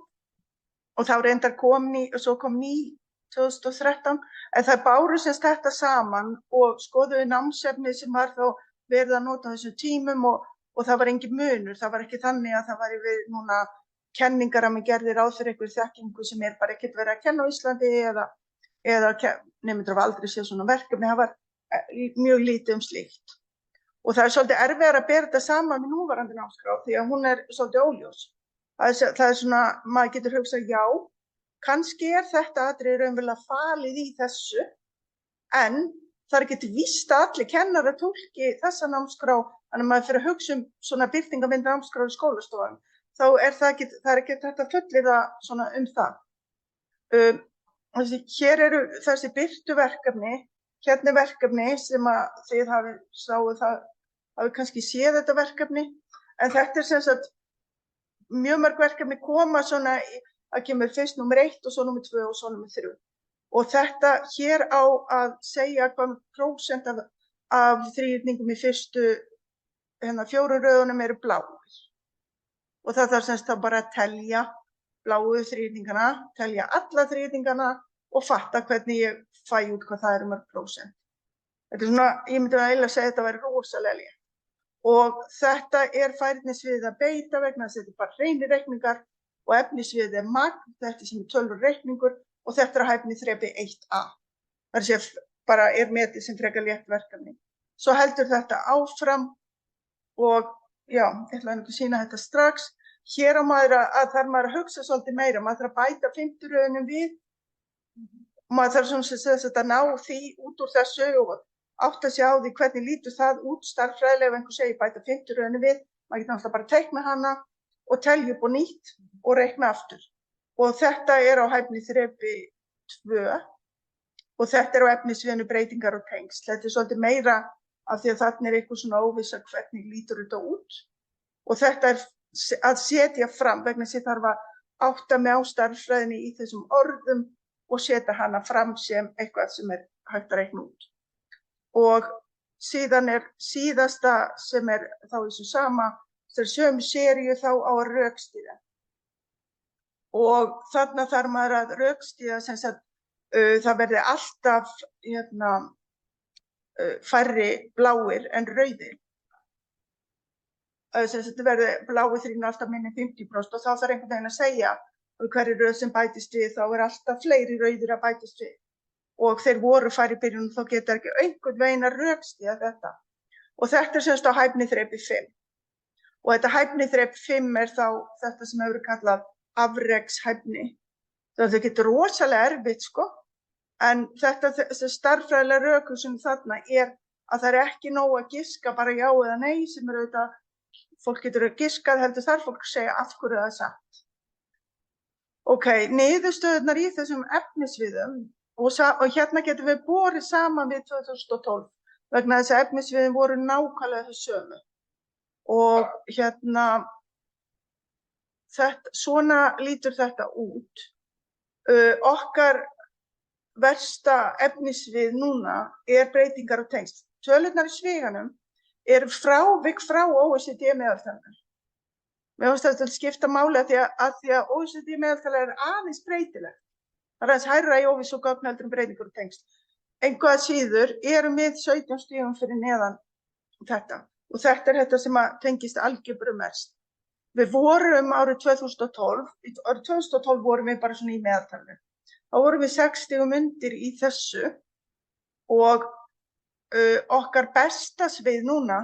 og þá reyndar svo kom ný 2013, en það báru sem þetta saman og skoðuðu námsefni sem var þá verið að nota á þessum tímum og það var engin munur, það var ekki þannig að það var við núna kenningarammi gerði ráð fyrir einhver þekkingu sem bara ekkert verið að kenna á Íslandi eða nemendur hafa aldrei séð svona verkefni, það var mjög lítið slíkt. Og það svolítið erfiðara að bera þetta saman með núverandi námskrá því að hún svolítið óljós. Það svona, maður getur hugsað, já, kannski þetta atriði raunverulega falið í þessu, en það ekki víst að allir kennarar túlki þessa námskrá, þannig að maður fyrir að hugsa svona birtingarmynd námskrá í skólastofan, þá það ekki þetta fullyrða svona það. Hér eru þessi birtu verkefni, hérna verkefni sem að þið hafi kannski séð þetta verkefni, en þetta sem sagt mjög mörg verkefni koma svona, að kemur fyrst númer 1 og svo númer 2 og svo númer 3. Og þetta hér á að segja hvað prósent af þríhyrningum í fyrstu 4 röðunum eru bláir. Og það þarf semst þá bara að telja bláu þríhyrningana, telja alla þríhyrningana og fatta hvernig ég fæ út hvað það mörg prósent. Þetta svona, ég myndi að eiginlega segja að þetta væri rosalega létt. Og þetta færnisviðið að beita vegna þess að þetta bara hreinir reikningar og efnisviðið magn, þetta sem tölur reikningur og þetta hæfniþrepi 1A. Það sé bara metið sem frekar létt verkefni. Svo heldur þetta áfram og já, ég ætla að sýna þetta strax. Hér á maður þarf maður að hugsa svolítið meira, maður þarf að bæta 50 röðunum við, maður þarf svona að ná því út úr þessu og átta sig á því hvernig lítur það út stærðfræðilega ef einhver segir bæta 50 röðunum við, maður getur náttúrulega bara að teikna hana og telja upp og nýtt og reikna aftur. Og þetta á hæfniþrepi 2 og þetta á efnisviðinu breytingar og tengsl. Þetta svolítið meira af því að þarna eitthvað svona óvissa hvernig lítur þetta út. Og þetta að setja fram vegna þess að þarf að átta mig á stærðfræðinni í þessum orðum og setja hana fram sem eitthvað sem hægt að reikna út. Og síðan síðasta sem þá í þessu sama, sömu seríu þá á að rökstyðja. Og þarna þarf maður að rökstyðja sem sagt það verði alltaf færri bláir en rauðir. Þetta verði bláir þríhyrningar alltaf minni 50% og þá þarf einhvern veginn að segja hverju röð sem bætist við, þá alltaf fleiri rauðir að bætist við. Og þeir voru færri í byrjun, þá getur ekki einhvern veginn að rökstyðja þetta. Og þetta semst á hæfniþrepi 5. Og þetta hæfniþrep 5 þá þetta sem hefur kallað afrekshæfni. Það getur rosalega erfitt, sko. En þessi stærðfræðilega rökhugsun þarna að það ekki nóg að giska bara já eða nei sem auðvitað, fólk getur að giska, heldur þarf fólk að segja af hverju það er satt. Ok, niðurstöðurnar í þessum efnisviðum og hérna getum við borið saman við 2012 vegna þess að efnisviðin voru nákvæmlega þau sömu. Og svona lítur þetta út. Okkar versta efnissvið núna breytingar og tengsl. Tölurnar í sviganum frávik frá OECD meðaltalinu. Mér finnst þetta skipta máli að því að OECD meðaltalið aðeins breytilegt. Það aðeins hærra í óvissu og gögn heldur breytingar og tengsl. Engu að síður erum við 17 stigum fyrir neðan þetta. Og þetta þetta sem að tengist algebru mest. Við vorum árið 2012, árið 2012 vorum við bara svona í meðaltalinu. Þá vorum við 6 stigum undir í þessu og okkar besta svið núna,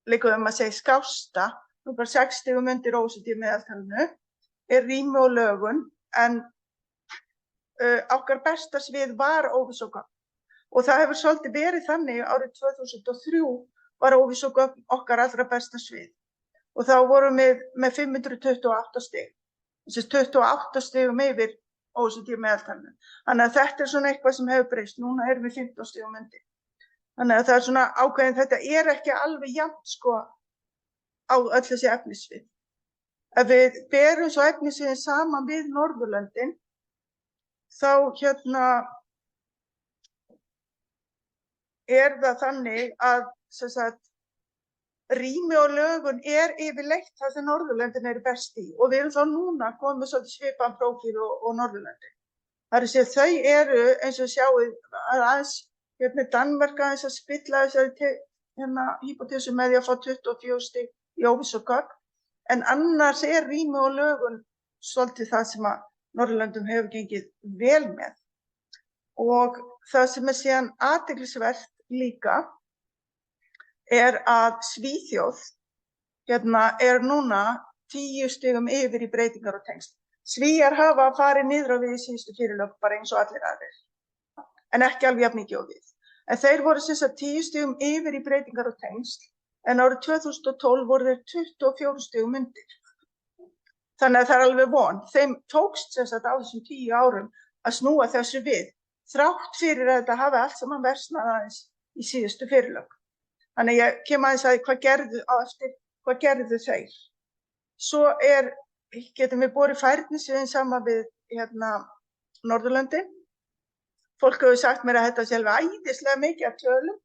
líka að segja skásta, nú bara 6 stigum undir OECD meðaltalinu, rými og lögun, en okkar besta svið var óvissu og gögn. Og það hefur svolítið verið þannig árið 2003 var óvissu og gögn okkar allra besta svið. Og þá vorum við með 528 stig. Þessi 28 stigum yfir OECD meðaltalinu. Þannig að þetta svona eitthvað sem hefur breyst. Núna erum við 15 stigum undir. Þannig að það svona ákveðin, þetta ekki alveg jafnt sko á öll þessi efnissvið. Ef við berum svo efnissviðin saman við Norðurlöndin, þá það þannig að sem sagt, rými og lögun yfirleitt það sem Norðurlöndin eru best í og við erum þá núna komið svolítið svipaðan prófíl og Norðurlöndin. Það er að þau eru eins og sjáið aðeins Danmörk aðeins að spilla þessari hypotesu með því að fá 24 stig í óvissu og gögn, en annars rými og lögun svolítið það sem að Norðurlöndum hefur gengið vel með. Og það sem síðan athyglisvert líka að Svíþjóð núna 10 stigum yfir í breytingar og tengsl. Svíar hafa farið niður á við í síðustu fyrirlög bara eins og allir aðrir, en ekki alveg jafn mikið á við. En þeir voru sem sagt 10 stigum yfir í breytingar og tengsl, en árið 2012 voru þeir 24 stigum undir. Þannig að það alveg von. Þeim tókst sem sagt á þessum 10 árum að snúa þessu við, þrátt fyrir að þetta hafi allt saman versnað aðeins í síðustu fyrirlög. Þannig ég kem aðeins að hvað gerðu þeir. Svo getum við borið færnisviðin saman við Norðurlöndin. Fólk hefur sagt mér að þetta sé alveg æðislega mikið af tölum,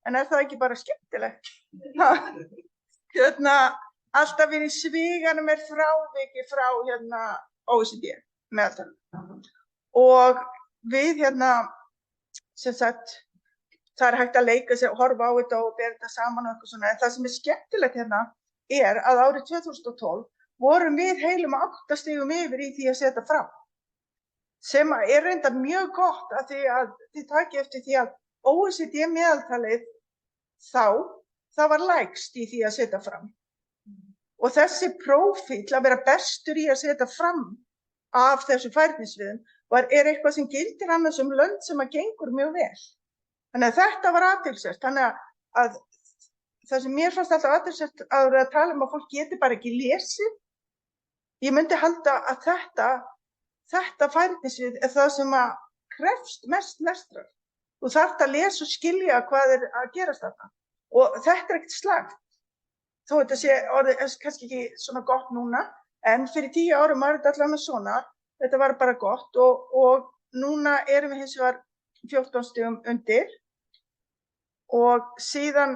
en það ekki bara skemmtilegt? Alltaf í sviganum fráviki frá OECD meðaltalinu. Og við sem sagt, það hægt að leika sér, horfa á þetta og bera þetta saman og eitthvað svona. En það sem skemmtilegt að árið 2012 vorum við heilum 8 stigum yfir í því að setja fram. Sem reyndar mjög gott að þið takið eftir því að OECD meðaltalið það var lægst í því að setja fram. Og þessi prófíll að vera bestur í að setja fram af þessu færnisviðum eitthvað sem gildir annars lönd sem að gengur mjög vel. Þannig að þetta var athyglisvert. Þannig að það sem mér fannst alltaf athyglisvert að tala að fólk geti bara ekki lesið. Ég myndi halda að þetta færnisvið það sem að krefst mest lestrar. Þú þarft að lesa og skilja hvað að gerast þetta. Og þetta ekkert slagt. Þó þetta sé orðið kannski ekki svona gott núna, en fyrir 10 árum var þetta allavega svona, þetta var bara gott og núna erum við hins vegar 14 stigum undir og síðan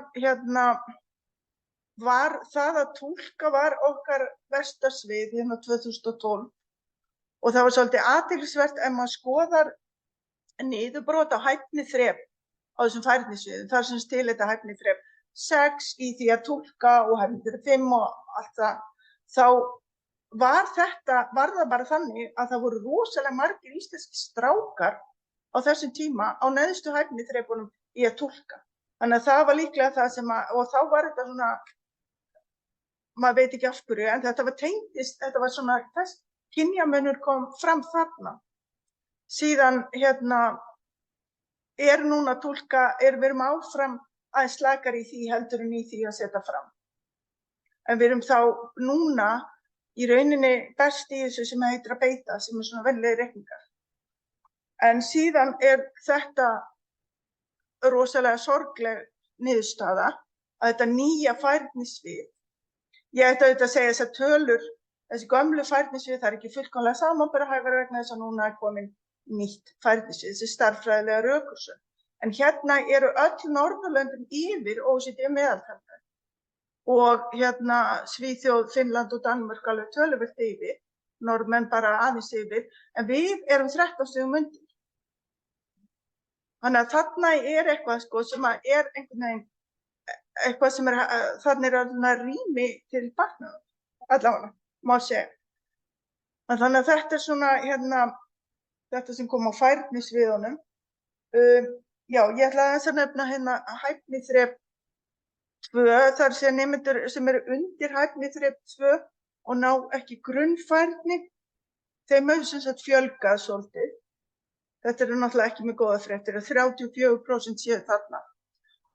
var það að túlka var okkar versta svið 2012 og það var svolítið athyglisvert ef maður skoðar niðurbrot á hæfniþrep á þessum færnisviðum, það sem til þetta hæfniþrep 6 í því að túlka og hæfniþrep 5 og allt það, þá var það bara þannig að það voru rosalega margir íslenskir strákar á þessum tíma á neðstu hæfniþrepunum í að túlka. Þannig að það var líklega það sem og þá var þetta svona, maður veit ekki af hverju, en þetta var tengdist, þetta var svona, þess kynjamunur kom fram þarna. Síðan núna túlka, við erum áfram aðeins slakar í því heldur en í því að setja fram. En við erum þá núna í rauninni best í þessu sem heitir að beita, sem svona venjulegir reikningar. En síðan þetta rosalega sorgleg niðurstaða að þetta nýja færnisvið, ég ætti auðvitað að segja þessar tölur þessi gömlu færnisvið, það ekki fullkomlega samanburðarhæfari vegna þess að núna komin nýtt færnisvið, þessi stærðfræðilega rökhugsun. En hérna eru öll Norðurlöndin yfir OECD meðaltalið og hérna Svíþjóð, Finnland og Danmörk alveg töluvert yfir, Norðmenn bara aðeins yfir, en við erum 13 stigum undir. Þannig að þarna er eitthvað sko sem er einhvern veginn, eitthvað sem þarna alveg rými til batnaðar, allavega, má segja. Þannig að þetta svona hérna, þetta sem kom á færnisviðunum. Já, ég ætla aðeins að nefna hérna hæfniþrep 2, þar sé nemendur sem eru undir hæfniþrep 2 og ná ekki grunnfærni, þeim hefur sem sagt fjölgað svolítið. Þetta eru náttúrulega ekki með góða fréttir, 34% séu þarna.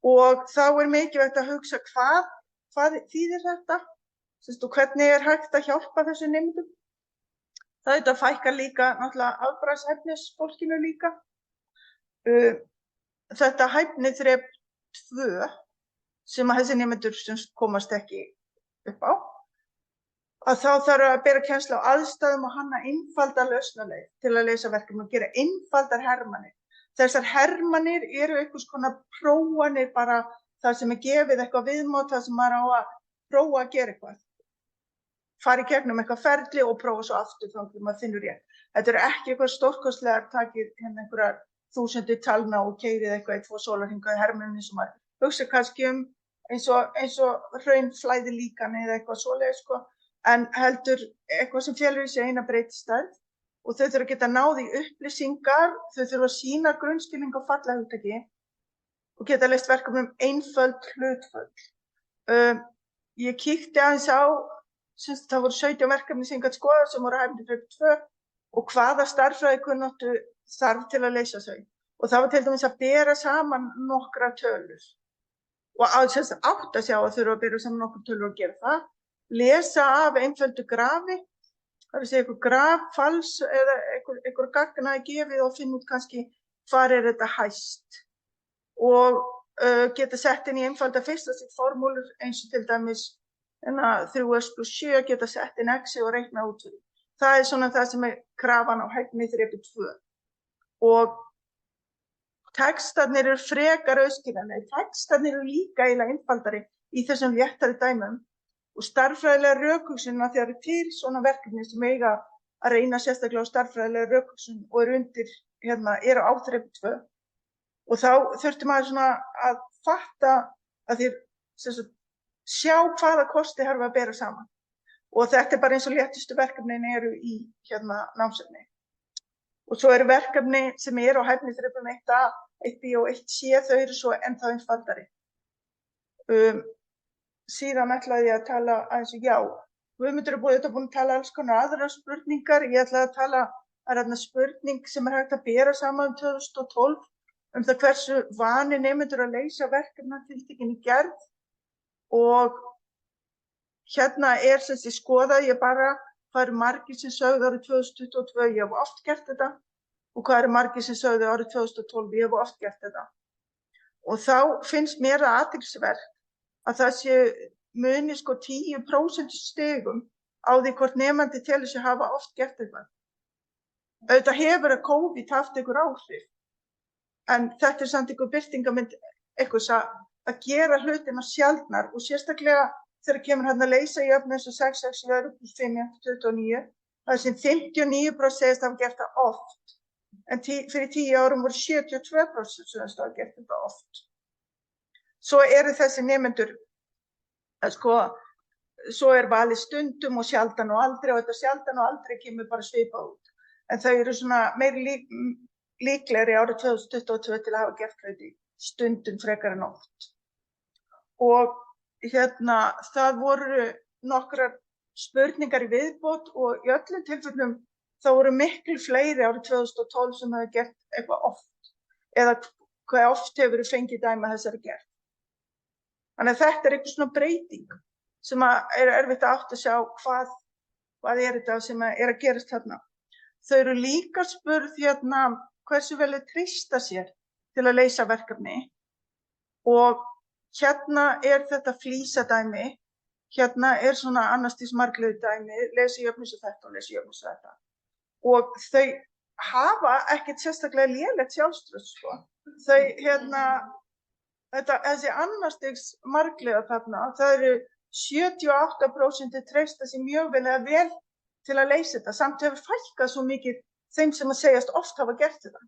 Og þá er mikilvægt að hugsa hvað þýðir þetta og hvernig er hægt að hjálpa þessu nemendum. Það er þetta að fækka líka náttúrulega afbragðshæfnisfólkinu líka. Þetta hæfniþrep 2 sem að þessi nemendur komast ekki upp á, að þá þarf að bera kennslu á aðstæðum og hanna einfalda lausnarleið til að leysa verkefni og gera einfaldar hermanir. Þessar hermanir eru einhvers konar prófanir bara það sem er gefið eitthvað viðmót, það sem maður á að prófa að gera eitthvað. Fara í gegnum eitthvað ferli og prófa svo aftur þannig að maður finnur rétt. Þetta eru ekki eitthvað stórkostlegar takir hérna einhverjar 1000 talna og keyrið eitthvað í 2 sólarhringa í hermunni sem maður hugsa kannski eins og hraunflæði líkan eða eitthvað svoleiðis sko. En heldur eitthvað sem felur í sig eina breytistærð og þau þurfa að geta náð í upplýsingar, þau þurfa að sýna grunnskilning á fallahugtaki og geta leyst verkefnum einföld hlutföll. Ég kíkti aðeins á, það voru 17 verkefni sem ég gat skoðað sem voru hæfniþrep 2 og hvaða stærðfræðikunnáttu þarf til að leysa þau. Og það var til dæmis að bera saman nokkra tölur og átt að sjá að þurfa að bera saman nokkra tölur og gera það. Lesa af einföldu grafi, það er að segja eitthvað graffals eða eitthvað gagnaði gefið og finna út kannski hvar er þetta hæst. Og geta sett inn í einfalda fyrsta sitt formúlur eins og til dæmis 3x + 7 geta sett inn x og reikna út fyrir. Það er svona það sem er krafan á hæfniþrepi 2. Og textarnir eru frekar auðskiljanlegir, textarnir eru líka eiginlega einfaldari í þessum léttari dæmum. Og stærðfræðilega rökhugsun, þegar eru til svona verkefni sem eiga að reyna sérstaklega á stærðfræðilega rökhugsun og eru undir, eru á þrepi 2. Og þá þurfti maður svona að fatta að þeir sjá hvaða kosti þarf að bera saman. Og þetta er bara eins og léttustu verkefnin eru í námsefni. Og svo eru verkefni sem eru á hæfniþrepum 1A, 1B og 1C, þau eru svo ennþá einfaldari. Síðan ætlaði ég að tala aðeins Guðmundur er búin að tala alls konar aðrar spurningar. Ég ætlaði að tala að spurning sem er hægt að bera saman 2012 það hversu vani nemendur að leysa verkefna tiltekin í gerð. Og hérna er sem ég skoðaði ég bara hvað eru margir sem sögðu árið 2022 ég hef oft gert þetta og hvað eru margir sem sögðu árið 2012 ég hef oft gert þetta. Og þá finnst mér það athyglisvert að það sé muni 10% stigum á því hvort nemandi telur sig hafa oft gert eitthvað. Auðvitað hefur að COVID haft einhver áhrif, en þetta er samt einhver birtingamynd einhvers að gera hlutina sjaldnar og sérstaklega þegar kemur að leysa í öfni eins og 6, 6, 5, 29, það sem 59% segist hafa gert það oft, en fyrir 10 árum voru 72% sem hafa gert þetta oft. Svo eru þessi nemendur, svo er valið stundum og sjaldan og aldrei og þetta sjaldan og aldrei kemur bara svipað út. En þau eru svona meiri líklegri árið 2022 til að hafa gert hluti stundum frekar en oft. Og það voru nokkrar spurningar í viðbót og í öllum tilfellum þá voru miklu fleiri árið 2012 sem hafa gert eitthvað oft eða hvað oft hefur fengið dæmi að þessari gert. Þannig að þetta er eitthvað svona breyting sem er erfitt að átta að sjá hvað er þetta sem er að gerast þarna. Þau eru líka spurð hversu vel er treysta sér til að leysa verkefni og hérna er þetta flísadæmi hérna svona annars stigs margliðu dæmi, lesi jöfnus og þetta og lesi jöfnus og þetta. Og þau hafa ekkert sérstaklega lélegt sjálfstraust, sko. Þau, þessi annars stigs margliða þarna, það eru 78% treysta sig mjög vel eða vel til að leysa þetta. Samt hefur fækkað svo mikið þeim sem að segjast oft hafa gert þetta.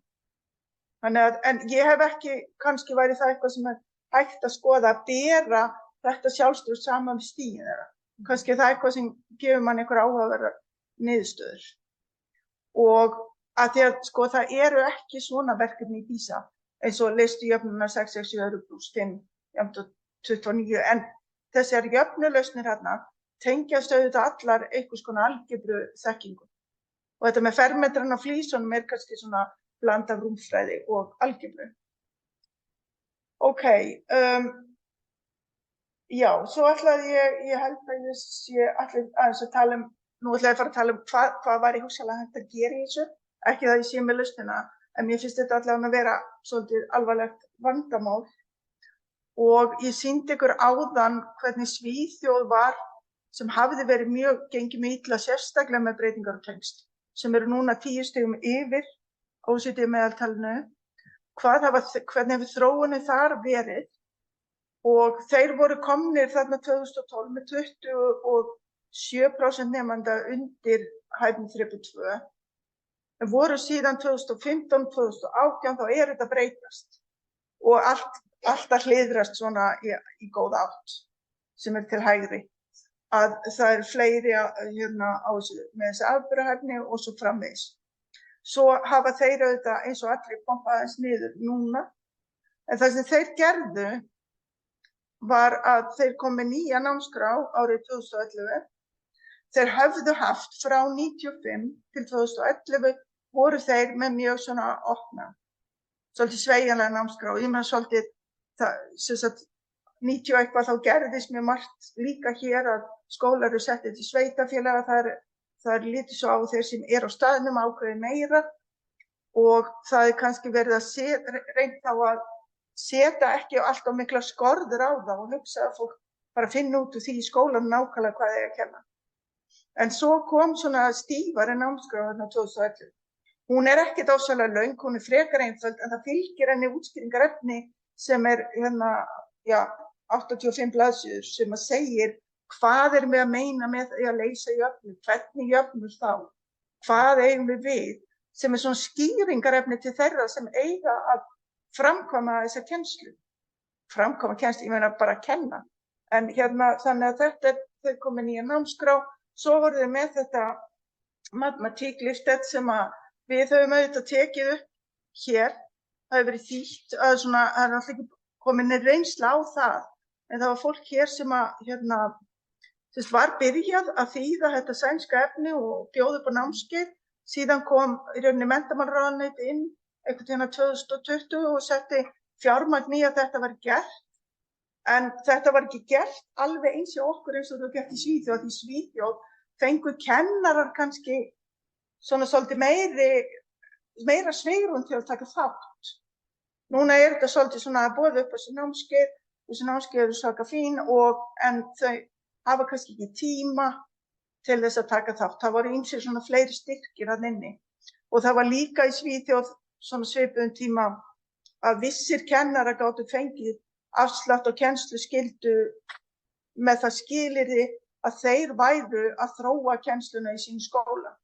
Þannig að, en ég hef ekki, kannski væri það eitthvað sem er hægt að skoða að bera þetta sjálfstraust saman við stigin þeirra. Kannski það eitthvað sem gefur mann einhver áhugaverðar niðurstöður. Og að því að sko það eru ekki svona verkefni í PISA eins og leystu jöfnuna 6,6 + 5 = 29 en þessar jöfnulausnir hérna tengjast auðvitað allar einhvers konar algebru þekkingu. Og þetta með fermetrana og flísunum er kannski svona bland af rúmfræði og algebru. Ok, já, svo ætlaði ég held að ég sé aðeins að tala nú ætlaði að fara að tala hvað var í hugsanlega hægt að gera í þessu. Ekki það ég sé með lausnina, en mér finnst þetta allavega að vera svolítið alvarlegt vandamál. Og ég sýndi ykkur áðan hvernig Svíþjóð var sem hafði verið gengið mjög illa sérstaklega með breytingar og tengsl, sem eru núna 10 stigum yfir OECD meðaltalinu. Hvernig hefur þróunin þar verið? Og þeir voru komnir þarna 2012 með 27% nemanda undir hæfniþrepi 2. En voru síðan 2015, 2018 þá þetta breytast. Og allt að hliðrast svona í góð átt sem til hægri. Að það fleiri hérna með þessi afburðahæfni og svo framvegis. Svo hafa þeir auðvitað eins og allir pompað aðeins niður núna. En það sem þeir gerðu var að þeir kom með nýja námskrá árið 2011. Þeir höfðu haft frá 95 til 2011 voru þeir með mjög svona opna. Svolítið sveigjanlega námskrá. Ég meina svolítið, sem sagt, 90 eitthvað þá gerðist mjög margt líka hér að skólar eru settið til sveitafélaga. Það er lítið svo á þeir sem á staðnum ákveði meira og það er kannski verið að reynt á að setja ekki allt of mikla skorður á það og hugsa að fólk bara finna út úr því í skólanum nákvæmlega hvað þeir að kenna. En svo kom svona stífari námskrá þarna 2011. Hún er ekkert ofsalega löng, hún er frekar einföld, en það fylgir henni útskýringarefni sem er 85 blaðsíður sem að segir hvað við að meina með að leysa jöfnur, hvernig jöfnur þá, hvað eigum við, sem er svona skýringarefni til þeirra sem eiga að framkvæma þessa kennslu. Framkvæma kennslu, ég meina bara að kenna. En þannig að þetta þau komið nýja námskrá, svo voru þau með þetta matematíkliftet sem að við höfum auðvitað tekið upp hér. Það hefur verið þýtt, það er alltaf ekki komin reynsla á það, en það var fólk hér sem að var byrjað að þýða þetta sænska efni og bjóða upp á námskeið. Síðan kom í rauninni menntamálaráðuneytið inn einhvern tímann 2020 og setti fjármagn í að þetta var gert. En þetta var ekki gert alveg eins og okkur eins og það var gert í Svíþjóð. Í Svíþjóð fengu kennarar kannski svona svolítið meira svigrúm til að taka þátt. Núna þetta svolítið svona að boða upp þessi námskeið eru svaka fín en þau hafa kannski ekki tíma til þess að taka þátt. Það voru ýmsir svona fleiri styrkir þarna inni. Og það var líka í Svíþjóð svona svipuðum tíma að vissir kennarar gátu fengið afslátt og kennsluskyldu með það skilyrði að þeir væru að þróa kennsluna í sín skóla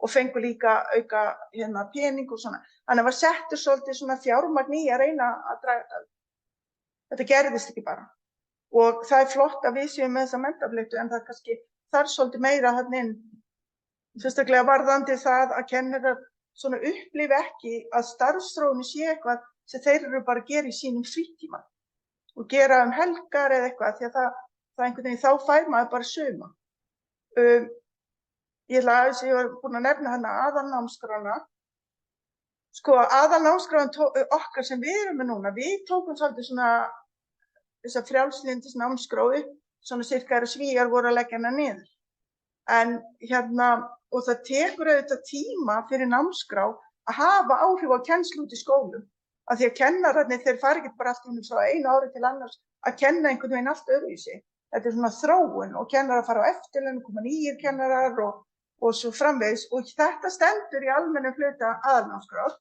og fengu líka auka pening og svona. Þannig var settur svolítið svona fjármagn í að reyna að draga. Þetta gerðist ekki bara. Og það er flott að við séum með þessa menntafléttu en það kannski þarf svolítið meira þarna inn. Sérstaklega varðandi það að kennarar svona upplifi ekki að starfsþróun sé eitthvað sem þeir eru bara að gera í sínum frítíma og gera helgar eða eitthvað því að það einhvern veginn þá fær maður bara suma. Ég var búin að nefna hana aðalnámskrána. Sko aðalnámskráin okkar sem við erum með núna, við tókum svolítið svona þessa frjálslyndis námskrá upp, svona cirka Svíar voru að leggja hana niður. En og það tekur auðvitað tíma fyrir námskrá að hafa áhrif á kennslu út í skólum. Af því að kennararnir þeir fara ekki bara allt frá einu ári til annars að kenna einhvern veginn allt öðruvísi. þetta svona þróun og kennarar fara á eftirlaun, koma nýjir kennarar og svo framvegis og þetta stendur í almennum hluta aðalnámskrár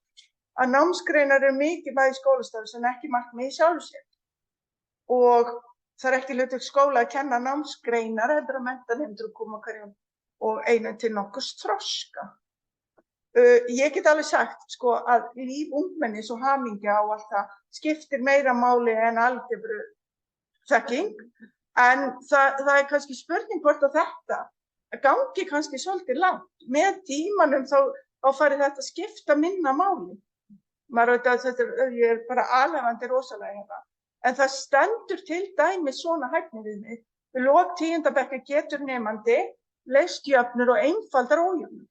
að námsgreinar eru mikilvæg í skólastarfi sem ekki markmið í sjálfu sér. Og það ekki hlutverk skóla að kenna námsgreinar heldur að menntanemendur koma hverjum og einum til nokkurs þroska. Ég get alveg sagt sko að líf ungmennis og hamingja og allt það skiptir meira máli en algebru þekking, en það kannski spurning hvort að þetta gangi kannski svolítið langt. Með tímanum þá fari þetta skipta minna máli. Maður veit að ég bara alhæfandi rosalega hérna. En það stendur til dæmis svona hæfniviðmið. Við lok 10. bekk getur nemandi leyst jöfnur og einfaldar ójöfnur.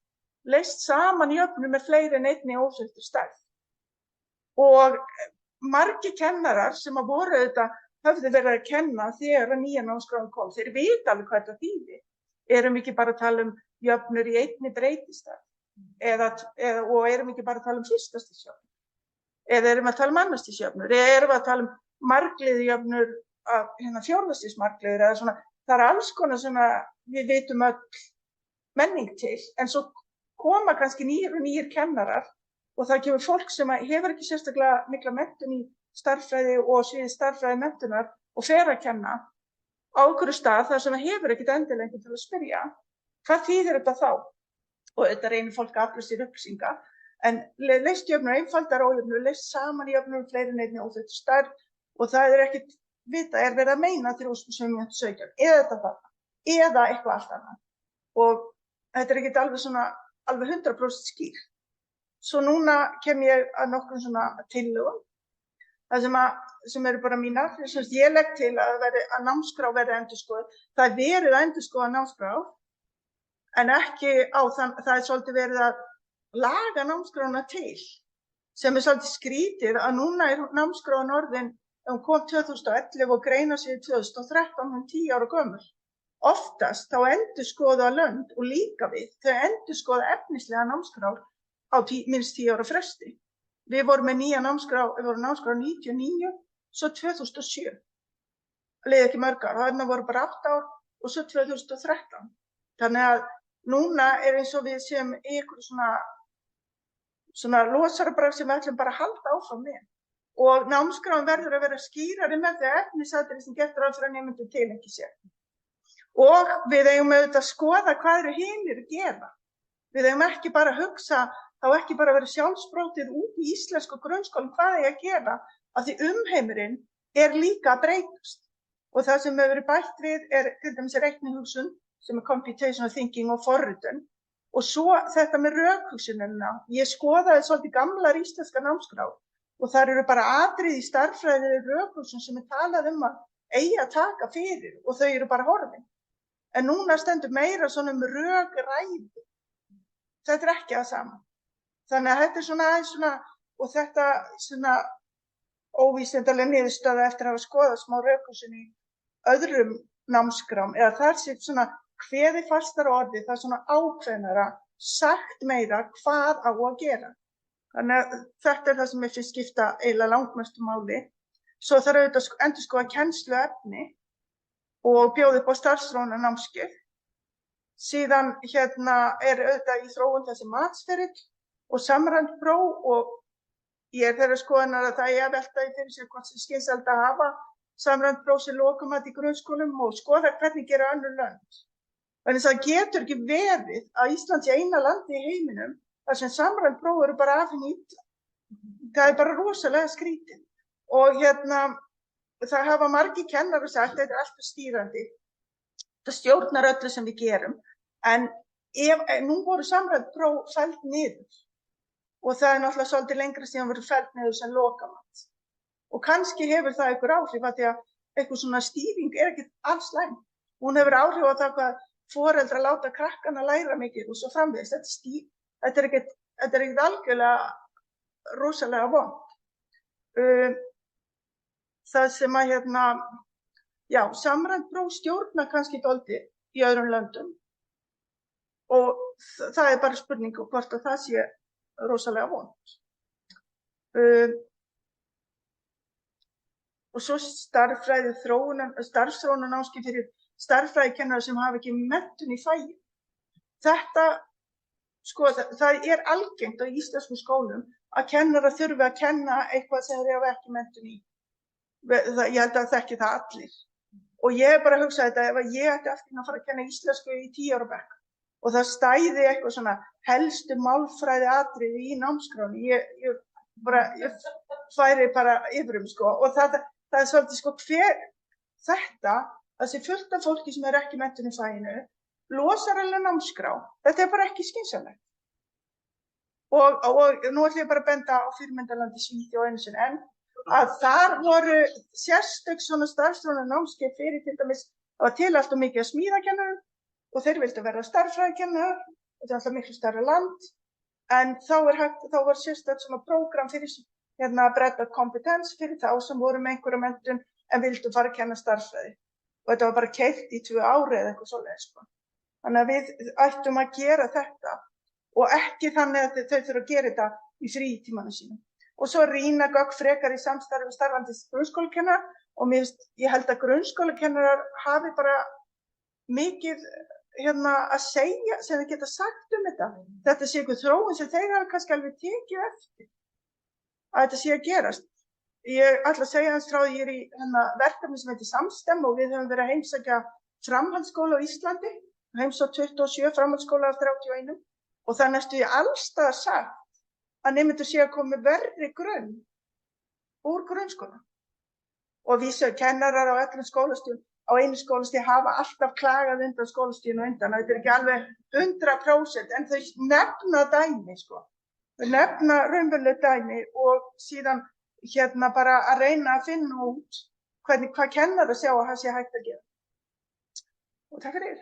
Leyst saman jöfnur með fleiri en einni ósviptri stærð. Og margir kennarar sem að voru auðvitað höfðu verið að kenna þegar að nýja námskráin kom. Þeir vita alveg hvað þetta þýðir. Erum ekki bara að tala jöfnur í einni breytistærð og erum ekki bara að tala fyrstastigsjöfnur. Eða erum við að tala annastigsjöfnur. Eða erum við að tala margliðujöfnur fjórðastigsmargliður eða svona. Það er alls konar svona við vitum öll menning til, en svo koma kannski nýjir og nýjir kennarar og það kemur fólk sem hefur ekki sérstaklega mikla menntun í stærðfræði og sviði stærðfræði menntunar og fer að kenna á einhverju stað þar sem hefur ekkert endilega einhvern til að spyrja hvað þýðir þetta þá? Og þetta reynir fólk að afla sér upplýsinga, en leyst jöfnur einfaldar ójöfnur, leyst saman jöfnur fleiri en einni ósviptri stærð og það er ekkert vita verið að meina 3.717 eða þetta þarna, eða eitthvað allt annað. Og þetta er ekkert alveg 100% skýr. Svo núna kem ég að nokkrum svona tillögum, sem eru bara mínar. Ég legg til að námskrá verði endurskoðuð. Það er verið að endurskoða námskrá, en ekki það er svolítið verið að laga námskrána til, sem er svolítið skrítið að núna er námskráin orðin, hún kom 2011 og greinasvið 2013, hún 10 ára gömul. Oftast þá endurskoða lönd og líka við, þau endurskoða efnislega námskrár á minnst 10 ára fresti. Við vorum með nýja námskrá, við vorum námskrá 99, svo 2007. Það leiði ekki mörg ár, þarna voru bara 8 ár og svo 2013. Þannig að núna er eins og við séum ykkur svona losarabrag sem við ætlum bara að halda áfram með. Og námskráin verður að vera skýrari með því að efnisatriði sem gert ráð fyrir að nemendur tileinki sér. Og við eigum auðvitað að skoða hvað eru hinir að gera. Við eigum ekki bara að hugsa, þá ekki bara að vera sjálfsbrótið út í íslensku grunnskólum hvað er að gera, af því umheimurinn er líka að breytast. Og það sem hefur verið bætt við er til dæmis reiknihugsun, sem er computational thinking og forritun. Og svo þetta með rökhugsunina. Ég skoðaði svolítið gamlar íslenska námskrár og þar eru bara atriði í stærðfræði rökhugsun sem er talað að eigi að taka fyrir og þau eru bara horfin. En núna stendur meira svona rökræði. Þetta er ekki það sama. Þannig að þetta er svona, og þetta svona óvísindalega niðurstaða eftir að hafa skoðað smá rökhugsun í öðrum námskrám, eða þar sé svona kveði fastar orði, það er svona ákveðnara, sagt meira hvað á að gera. Þannig að þetta er það sem ég finnst skipta eiginlega langmestu máli. Svo þarf auðvitað að endurskoða kennsluefni og bjóða upp á starfsþróunarnámskeið. Síðan er auðvitað í þróun þessi matsferill og samræmd próf og ég er þeirra skoðunar að það að velta í fyrir sér hvort sem skynsamlegt að hafa samræmd próf sem lokamat í grunnskólum og skoða hvernig gera önnur lönd. Þannig að það getur ekki verið að Ísland sé eina landi í heiminum þar sem samræmd próf eru bara afhengt illa. Það er bara rosalega skrítið. Og það hafa margir kennarar sagt að þetta er alltaf stýrandi. Það stjórnar öllu sem við gerum. En nú voru samræmd próf felld niður. Og það er náttúrulega svolítið lengra síðan voru felld niður sem lokamat. Og kannski hefur það einhver áhrif að því að eitthvað svona stýring er ekki alls slæm. Hún hefur áhrif á það hvað foreldrar láta krakkana læra mikið og svo framvegis. Þetta er ekkert algjörlega rosalega vont. Það sem að samræmd próf stjórna kannski dálítið í öðrum löndum og það er bara spurning hvort að það sé rosalega vont. og svo starfsþróunarnámskeið fyrir stærðfræðikennara sem hafa ekki menntun í fagi. Þetta, sko, það er algengt á íslenskum skólum að kennara þurfi að kenna eitthvað sem þeir hafa ekki menntun í. Ég held að þekki það allir. Og ég bara hugsaði þetta, ef ég ætti eftir að fara að kenna íslensku í 10 ára bekk og það stæði eitthvað svona helstu málfræði atriði í námskráni, ég færi bara yfir sko. Og það er svolítið sko þessi fullt af fólki sem ekki menntun í faginu, losar alveg námskrá. Þetta er bara ekki skynsamlegt. Og nú ætlum ég bara að benda á fyrirmyndarlandi Svíþjóð einu sinni enn, að þar voru sérstök svona starfsþróunarnámskeið fyrir til dæmis, það var til allt og mikið að smíðakennarum og þeir vildu verða stærðfræðikennarar og þetta er alltaf miklu stærra land, en þá var sérstök svona prógram fyrir bredda kompetens fyrir þá sem voru með einhverja menntun en vildu fara að kenna stærðfræði. Og þetta var bara keyrt í 2 ári eða eitthvað svoleiðis sko. Þannig að við ættum að gera þetta og ekki þannig að þau þurfa að gera þetta í frítímanum sínum. Og svo rýna gögn frekar í samstarfi við starfandi grunnskólakennarar og ég held að grunnskólakennarar hafi bara mikið að segja sem þeir geta sagt þetta. Þetta sé einhver þróun sem þeir hafa kannski alveg tekið eftir að þetta sé að gerast. Ég ætla að segja hans frá því ég er í verkefni sem heitir Samstem og við höfum verið að heimsækja framhaldsskóla á Íslandi, heimsótt 27 framhaldsskóla af 31 og það er næstu í allstaðar sagt að nemendur sé að koma með verri grunn úr grunnskóla. Og vísu kennarar á öllum skólastigum á einu skólastigi hafa alltaf klagað undan skólastiginu undan. Þetta er ekki alveg 100% en þau nefna dæmi sko. Þau nefna raunveruleg dæmi og síðan bara að reyna að finna út hvað kennarar sjá að það sé hægt að gera. Og takk fyrir.